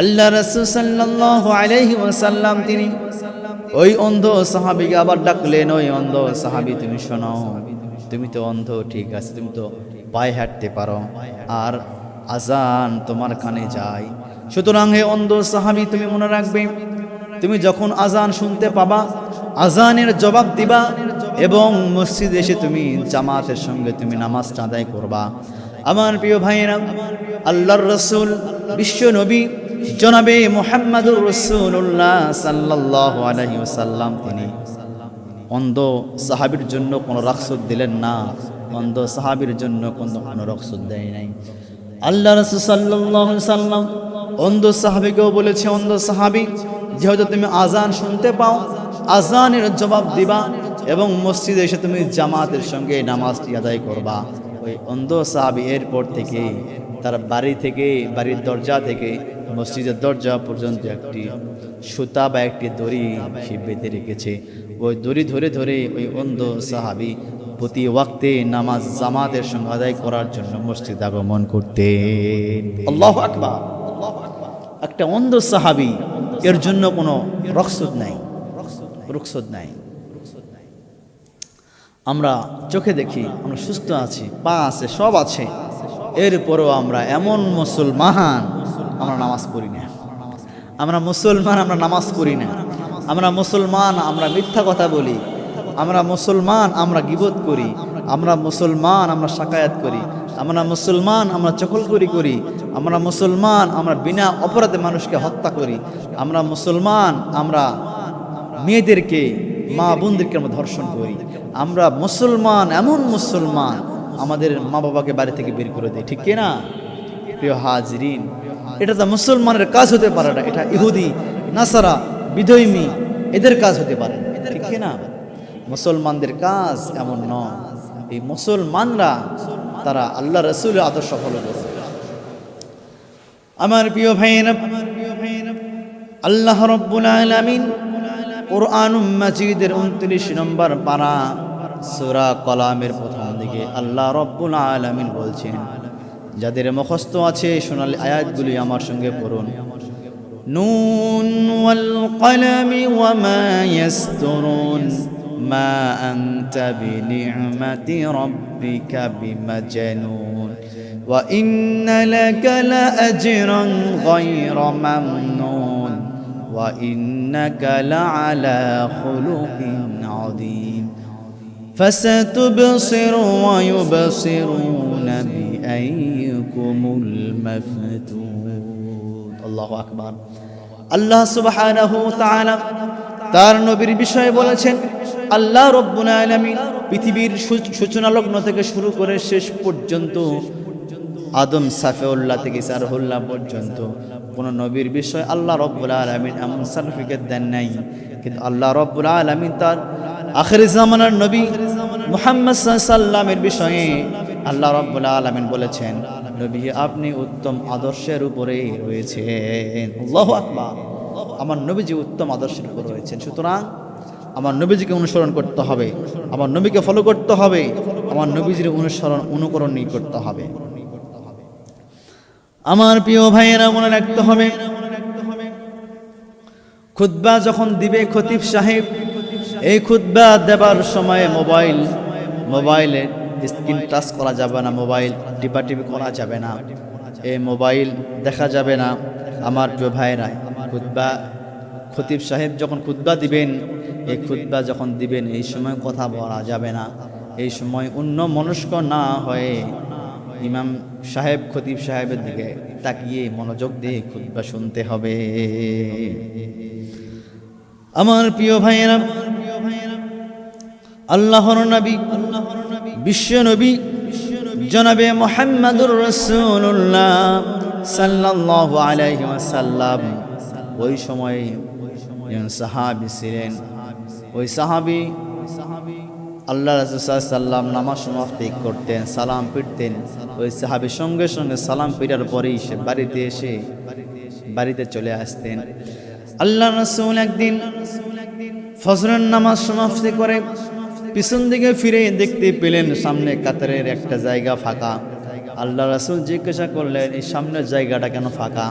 আল্লাহ রাসূল সাল্লাল্লাহু আলাইহি ওয়াসাল্লাম তিনি ওই অন্ধ সাহাবীকে আবার ডাকলেন, ওই অন্ধ সাহাবী তুমি শোনো, তুমি তো অন্ধ ঠিক আছে, তুমি তো পায়ে হাঁটতে পারো আর আজান তোমার কানে যায়, সুতরাং হে অন্ধ সাহাবী তুমি মনে রাখবে, তুমি যখন আজান শুনতে পাবা আজানের জবাব দিবা এবং মসজিদে এসে তুমি জামাতের সঙ্গে তুমি নামাজ আদায় করবা। আমার প্রিয় ভাইয়েরা, আল্লাহর রাসূল বিশ্ব নবী জনাবে মুহাম্মদুর রাসূলুল্লাহ সাল্লাল্লাহু আলাইহি ওয়াসাল্লাম তিনি অন্ধ সাহাবীর জন্য কোনো রখসত দিলেন না, অন্ধ সাহাবীর জন্য কোনো রখসত দেয় নাই। আল্লাহ রাসূল সাল্লাল্লাহু আলাইহি ওয়াসাল্লাম অন্ধ সাহাবীকেও বলেছে, অন্ধ সাহাবী যেহেতু তুমি আজান শুনতে পাও আজানের জবাব দিবা এবং মসজিদে এসে তুমি জামাতের সঙ্গে নামাজটি আদায় করবা। ওই অন্ধ সাহাবী এরপর থেকে তার বাড়ি থেকে বাড়ির দরজা থেকে মসজিদের দরজা পর্যন্ত একটি সুতা বা একটি দড়ি সে বেঁধে রেখেছে। ওই দড়ি ধরে ধরে ওই অন্ধ সাহাবী প্রতি ওয়াক্তে নামাজ জামাতের সঙ্গে আদায় করার জন্য মসজিদ আগমন করতেন। আল্লাহু আকবার। একটা অন্ধ সাহাবী, এর জন্য কোনো রখসত নাই। আমরা চোখে দেখি আমরা সুস্থ আছি, পা আছে, সব আছে, এরপরও আমরা এমন মুসলমান আমরা নামাজ পড়ি না। আমরা মুসলমান আমরা নামাজ পড়ি না। আমরা মুসলমান আমরা মিথ্যা কথা বলি। আমরা মুসলমান আমরা গীবত করি। আমরা মুসলমান আমরা শাকায়াত করি। আমরা মুসলমান আমরা চকলখড়ি করি। আমরা মুসলমান আমরা বিনা অপরাধে মানুষকে হত্যা করি। আমরা মুসলমান আমরা মেয়েদেরকে মা বোনদেরকে আমরা ধর্ষণ করি। আমরা মুসলমান এমন মুসলমান আমাদের মা বাবাকে বাড়ি থেকে বের করে দেয়, ঠিক কিনা প্রিয় হাজরিন? এটা তো মুসলমানের কাজ হতে পারে না, এটা ইহুদি নাসারা বিধর্মী এদের কাজ হতে পারে, ঠিক কিনা? মুসলমানদের কাজ এমন নয়। এই মুসলমানরা তারা আল্লাহ রাসূলের আদর্শ ফলো করে। আমার প্রিয় ভাইয়েরা, আল্লাহ রাব্বুল আলামিন কুরআনুল মাজিদের 29 নম্বর পারা সূরা কলামের প্রথম দিকে আল্লাহ রাব্বুল আলামিন বলছেন, যাদের মুখস্থ আছে সোনালী আয়াতগুলি আমার সঙ্গে পড়ুন। নুন ওয়াল কলামি ওয়া মা ইয়াসতুরুন মা আনতা বিনি'মাতি রাব্বিকা বিমাজনুন ওয়া ইন্না লাকা লাআজরান গায়রা মামনুন ওয়া ইন্নাকা লাআলা খুলুকিন আযীম ফাসাতুবসিরু ওয়া ইউবসিরুনা বিআইয়িকুমুল মাফতুন। আল্লাহু আকবার। আল্লাহ সুবহানাহু ওয়া তাআলা তার নবীর বিষয়ে বলেছেন, আল্লাহ রাব্বুল আলামিন পৃথিবীর সূচনা লগ্ন থেকে শুরু করে শেষ পর্যন্ত আদম সাফিউল্লাহ থেকে সারহুল্লাহ পর্যন্ত কোন নবীর বিষয় আল্লাহ রাব্বুল আলামিন এমন সার্টিফিকেট দেন নাই। কিন্তু আল্লাহ রাব্বুল আলামিন তার আখির জামানার নবী মুহাম্মদ সাল্লাল্লাহু আলাইহি ওয়াসাল্লামের বিষয়ে আল্লাহ রাব্বুল আলামিন বলেছেন, নবী আপনি উত্তম আদর্শের উপরে রয়েছেন। আল্লাহু আকবার। আমার নবীজি উত্তম আদর্শের উপর রয়েছেন, সুতরাং আমার নবীজিকে অনুসরণ করতে হবে, আমার নবীকে ফলো করতে হবে, আমার নবীজির অনুকরণ করতে হবে। আমার প্রিয় ভাইয়েরা, মনে রাখতে হবে খুতবা যখন দিবে খতিব সাহেব, এই খুতবা দেবার সময় মোবাইলে স্ক্রিন টাচ করা যাবে না, মোবাইল টিপাটিপি করা যাবে না, এই মোবাইল দেখা যাবে না। আমার প্রিয় ভাইয়েরা, খতিব সাহেব যখন খুতবা দিবেন, এই খুতবা যখন দিবেন এই সময় কথা বলা যাবে না। এই সময় অন্য মনস্ক না হয়ে ইমাম সাহেব খতিব সাহেবের দিকে তাকিয়ে মনোযোগ দিয়ে খুতবা শুনতে হবে। আমার প্রিয় ভাইয়েরা, আল্লাহর নবী বিশ্ব নবী জনাবে মুহাম্মদুর রাসূলুল্লাহ সাল্লাল্লাহু আলাইহি ওয়াসাল্লাম ওই সময় সাহাবী ছিলেন। ওই সাহাবী আল্লাহ রাসূল সাল্লাল্লাহু আলাইহি ওয়াসাল্লাম নামাজ সমাপ্তি করতেন, সালাম ফিরতেন। ওই সাহাবী সঙ্গে সঙ্গে সালাম ফিরার পরেই সে বাড়িতে চলে আসতেন। আল্লাহ রাসূল একদিন ফজরের নামাজ সমাপ্তি করে পিছন দিকে ফিরে দেখতে পেলেন সামনে কাতারের একটা জায়গা ফাঁকা। আল্লাহ রাসূল জিজ্ঞাসা করলেন, এই সামনের জায়গাটা কেন ফাঁকা?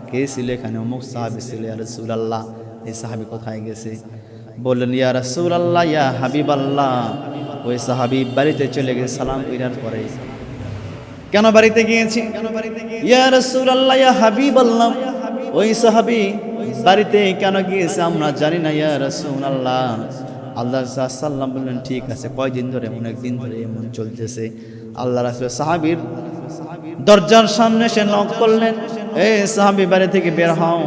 কে ছিল এখানে? অমুক সাহাবী ছিল। ইয়া রাসূলুল্লাহ, এই সাহাবী কোথায় গেছে? বললেন, ইয়া রাসূলুল্লাহ, ইয়া হাবিবাল্লাহ, ওই সাহাবী বাড়িতে চলে গেছে সালাম ফিরার পরে। কেন বাড়িতে গিয়েছি? ইয়া রাসূলুল্লাহ, ইয়া হাবিবাল্লাহ, ওই সাহাবী বাড়িতে কেন গিয়েছে আমরা জানি না ইয়া রাসূলুল্লাহ। আল্লাহ সাল্লাম বললেন, ঠিক আছে, কয়দিন ধরে? অনেক দিন ধরে এমন চলতেছে। আল্লাহ রাসূল সাহাবীর দরজার সামনে সে নক করলেন, এই সাহাবী বাড়ি থেকে বের হও।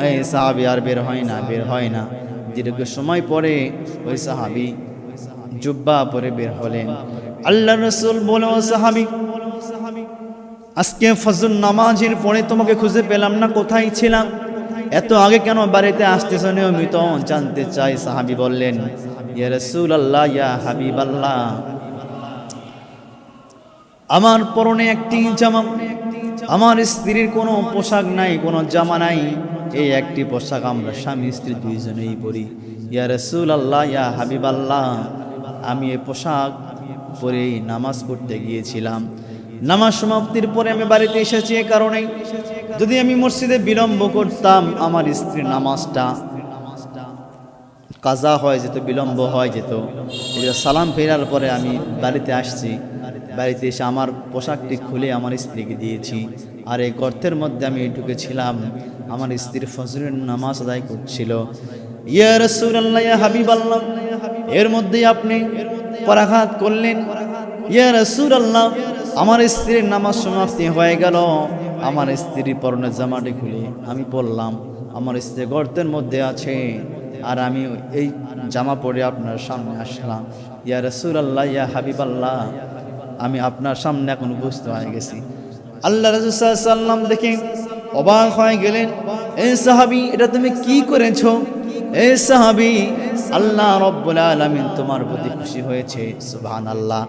এই সাহাবী আর বের হয় না। দীর্ঘ সময় পরে ওই সাহাবী জুব্বা পরে বের হলেন। আল্লাহ রাসূল বলে, ও সাহাবী, আজকে ফজর নামাজের পরে তোমাকে খুঁজে পেলাম না, কোথায় ছিলাম? এত আগে কেন বাড়িতে আসতেছ নিয়মিত? জানতে চাই। সাহাবী বললেন, ইয়া রাসূলুল্লাহ, ইয়া হাবিবাল্লাহ, আমার পরনে একটি জামা, আমার স্ত্রীর কোনো পোশাক নাই, কোনো জামা নাই। এই একটি পোশাক আমরা স্বামী স্ত্রী দুইজনেই পরি। ইয়া রাসূলুল্লাহ, ইয়া হাবিবাল্লাহ, আমি এই পোশাক পরে নামাজ পড়তে গিয়েছিলাম। নামাজ সমাপ্তির পরে আমি বাড়িতে এসেছি। এই কারণে যদি আমি মসজিদে বিলম্ব করতাম, আমার স্ত্রীর নামাজটা কাজা হয়ে যেত, বিলম্ব হয়ে যেত। সালাম ফেরার পরে আমি বাড়িতে আসছি। বাড়িতে এসে আমার পোশাকটি খুলে আমার স্ত্রীকে দিয়েছি। আর এই গর্তের মধ্যে আমি ঢুকেছিলাম, আমার স্ত্রীর ফজরের নামাজ আদায় করছিল। ইয়া রাসূলুল্লাহ, ইয়া হাবিবাল্লাহ, এর মধ্যেই আপনি পরাঘাত করলেন। ইয়া রাসূলুল্লাহ, আমার স্ত্রীর নামাজ সমাপ্তি হয়ে গেল। আমার স্ত্রীর পরনের জামাটি খুলে আমি পরলাম, আমার স্ত্রী গর্তের মধ্যে আছে, আর আমি এই জামা পরে আপনার সামনে আসলাম। ইয়া রাসূলুল্লাহ, ইয়া হাবিবাল্লাহ, আমি আপনার সামনে এখন উপস্থিত হয়ে গেছি। আল্লাহ রাসূল সাল্লাল্লাহু আলাইহি ওয়াসাল্লাম দেখে অবাক হয়ে গেলেন, এই সাহাবী, এটা তুমি কি করেছো? এই সাহাবী, আল্লাহ রাব্বুল আলামিন তোমার প্রতি খুশি হয়েছে। সুবহানাল্লাহ।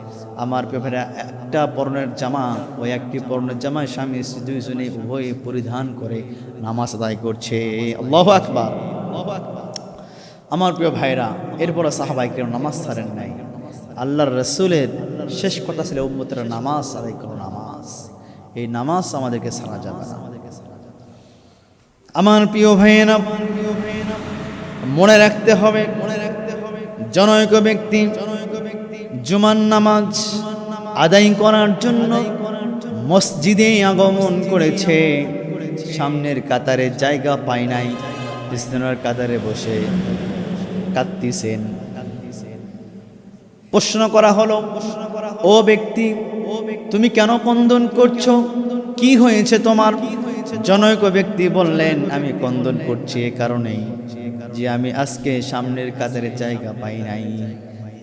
আমার ব্যাপারে একটা পরনের জামা, ওই একটি পরনের জামায় স্বামী স্ত্রী দুইজনে উভয়ে পরিধান করে নামাজ আদায় করছে। আল্লাহু আকবার। আমার প্রিয় ভাইরা, এরপর সাহাবায়ে কেরাম নামাজ ছাড়েন নাই। আল্লাহর রাসূলের শেষ কথা ছিল, উম্মতেরা নামাজ আদায় করো, নামাজ। এই নামাজ আমাদেরকে ছাড়া যাবে না। আমার প্রিয় ভাইয়েরা, মনে রাখতে হবে, জনৈক ব্যক্তি জুমার নামাজ আদায় করার জন্য মসজিদে আগমন করেছে। সামনের কাতারে জায়গা পায় নাই, পিছনের কাতারে বসে কাঁদতেছেন। প্রশ্ন করা হলো, ও ব্যক্তি, তুমি কেন ক্রন্দন করছো? কি হয়েছে তোমার? জনৈক ব্যক্তি বললেন, আমি ক্রন্দন করছি এ কারণেই যে আমি আজকে সামনের কাতারে জায়গা পাই নাই,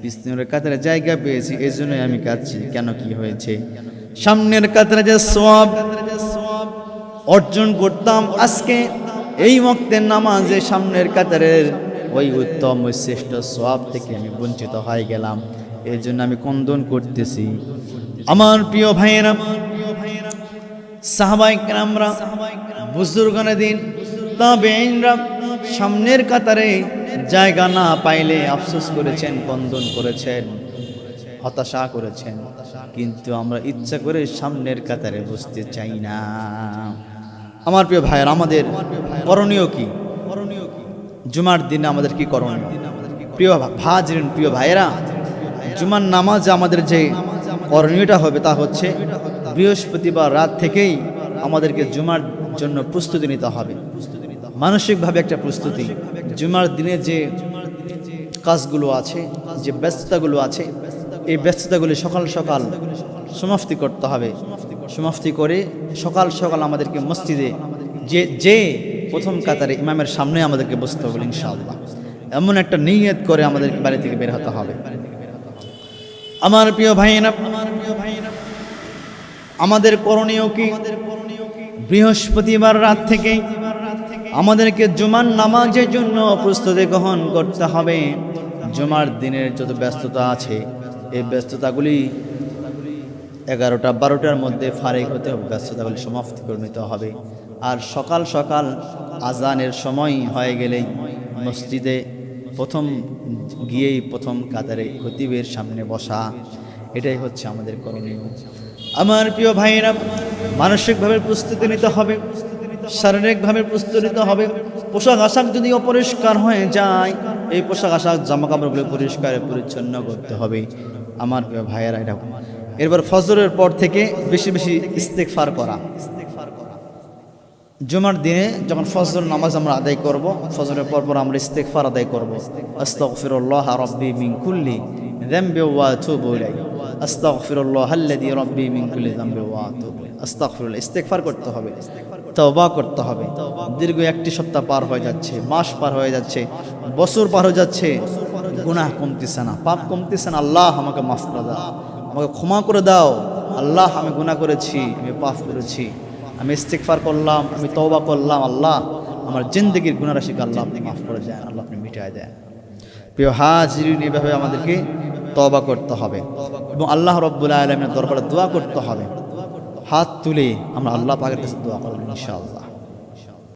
পিছনের কাতারে জায়গা পেয়েছি, এই জন্যই আমি কাঁদছি। কেন, কি হয়েছে? সামনের কাতারে যে সওয়াব অর্জন করতাম, আজকে এই ওয়াক্তের নামাজে সামনের কাতারের ওই উত্তম, ওই শ্রেষ্ঠ সওয়াব থেকে আমি বঞ্চিত হয়ে গেলাম, এই জন্য আমি ক্রন্দন করতেছি। আমার প্রিয় ভাইয়েরা, সাহাবায়ে কেরামরা, বুজুর্গানে দিন, তাবেঈনরা সামনের কাতারে জায়গা না পাইলে আফসোস করেছেন, ক্রন্দন করেছেন, হতাশা করেছেন। কিন্তু আমরা ইচ্ছা করে সামনের কাতারে বসতে চাই না। আমার প্রিয় ভাইয়েরা, আমাদের করণীয় কি? জুমার দিনে আমাদের কি করণীয়? প্রিয় ভাজরিন, প্রিয় ভাইয়েরা, জুমার নামাজ আমাদের যে করণীয়টা হবে তা হচ্ছে, বৃহস্পতিবার রাত থেকেই আমাদেরকে জুমার জন্য প্রস্তুতি নিতে হবে। মানসিকভাবে একটা প্রস্তুতি। জুমার দিনে যে কাজগুলো আছে, যে ব্যস্ততাগুলো আছে, এই ব্যস্ততাগুলি সকাল সকাল সমাপ্তি করতে হবে। সমাপ্তি করে সকাল সকাল আমাদেরকে মসজিদে যে প্রথম কাতারে ইমামের সামনে আমাদেরকে বসতে হবে ইনশাআল্লাহ। এমন একটা নিয়ত করে আমাদেরকে বাড়ি থেকে বের হতে হবে। আমার প্রিয় ভাইয়েরা, আমাদের করণীয় কি? বৃহস্পতিবার রাত থেকে আমাদেরকে জুমার নামাজের জন্য প্রস্তুতি গ্রহণ করতে হবে। জুমার দিনের যত ব্যস্ততা আছে, এই ব্যস্ততাগুলি 11টা-12টার মধ্যে ফারিগ হতে হবে, ব্যস্ততাগুলি সমাপ্তি করে নিতে হবে। আর সকাল সকাল আজানের সময় হয়ে গেলেই মসজিদে প্রথম গিয়েই প্রথম কাতারে খতিবের সামনে বসা, এটাই হচ্ছে আমাদের করণীয়। আমার প্রিয় ভাইয়েরা, মানসিকভাবে প্রস্তুতি নিতে হবে, শারীরিকভাবে প্রস্তুতি নিতে হবে। পোশাক আশাক যদি অপরিষ্কার হয়ে যায়, এই পোশাক আশাক জামা কাপড়গুলো পরিষ্কার পরিচ্ছন্ন করতে হবে আমার প্রিয় ভাইয়েরা। এটা এরপর ফজরের পর থেকে বেশি বেশি ইস্তেগফার করা। জুমার দিনে যখন ফজর নামাজ আমরা আদায় করব, ফজরের পর পর আমরা ইস্তেগফার আদায় করব। আস্তাগফিরুল্লাহ রাব্বি মিন কুল্লি যামবি ওয়া আতুবু ইলাইহি, আস্তাগফিরুল্লাহাল্লাযী রাব্বি মিন কুল্লি যামবি ওয়া আতুবু ইলাইহি। আস্তাগফিরুল্লাহ, ইস্তেগফার করতে হবে, তওবা করতে হবে। দীর্ঘ একটি সপ্তাহ পার হয়ে যাচ্ছে, মাস পার হয়ে যাচ্ছে, বছর পার হয়ে যাচ্ছে, গুনাহ কমতেছে না, পাপ কমতেছে না। আল্লাহ আমাকে মাফ করে দাও, আমাকে ক্ষমা করে দাও। আল্লাহ আমি গুনাহ করেছি, আমি পাপ করেছি, আমি ইস্তেগফার করলাম, আমি তওবা করলাম। আল্লাহ আমার জিন্দেগির গুনাহ রাশিকে আল্লাহ আপনি মাফ করে দেন, আল্লাহ আপনি মিটায় দেন। প্রিয় হাজিরিন, এভাবে আমাদেরকে তওবা করতে হবে এবং আল্লাহ রাব্বুল আলামিনের দরবারে দোয়া করতে হবে। হাত তুলে আমরা আল্লাহ পাকের কাছে দোয়া করব ইনশাআল্লাহ।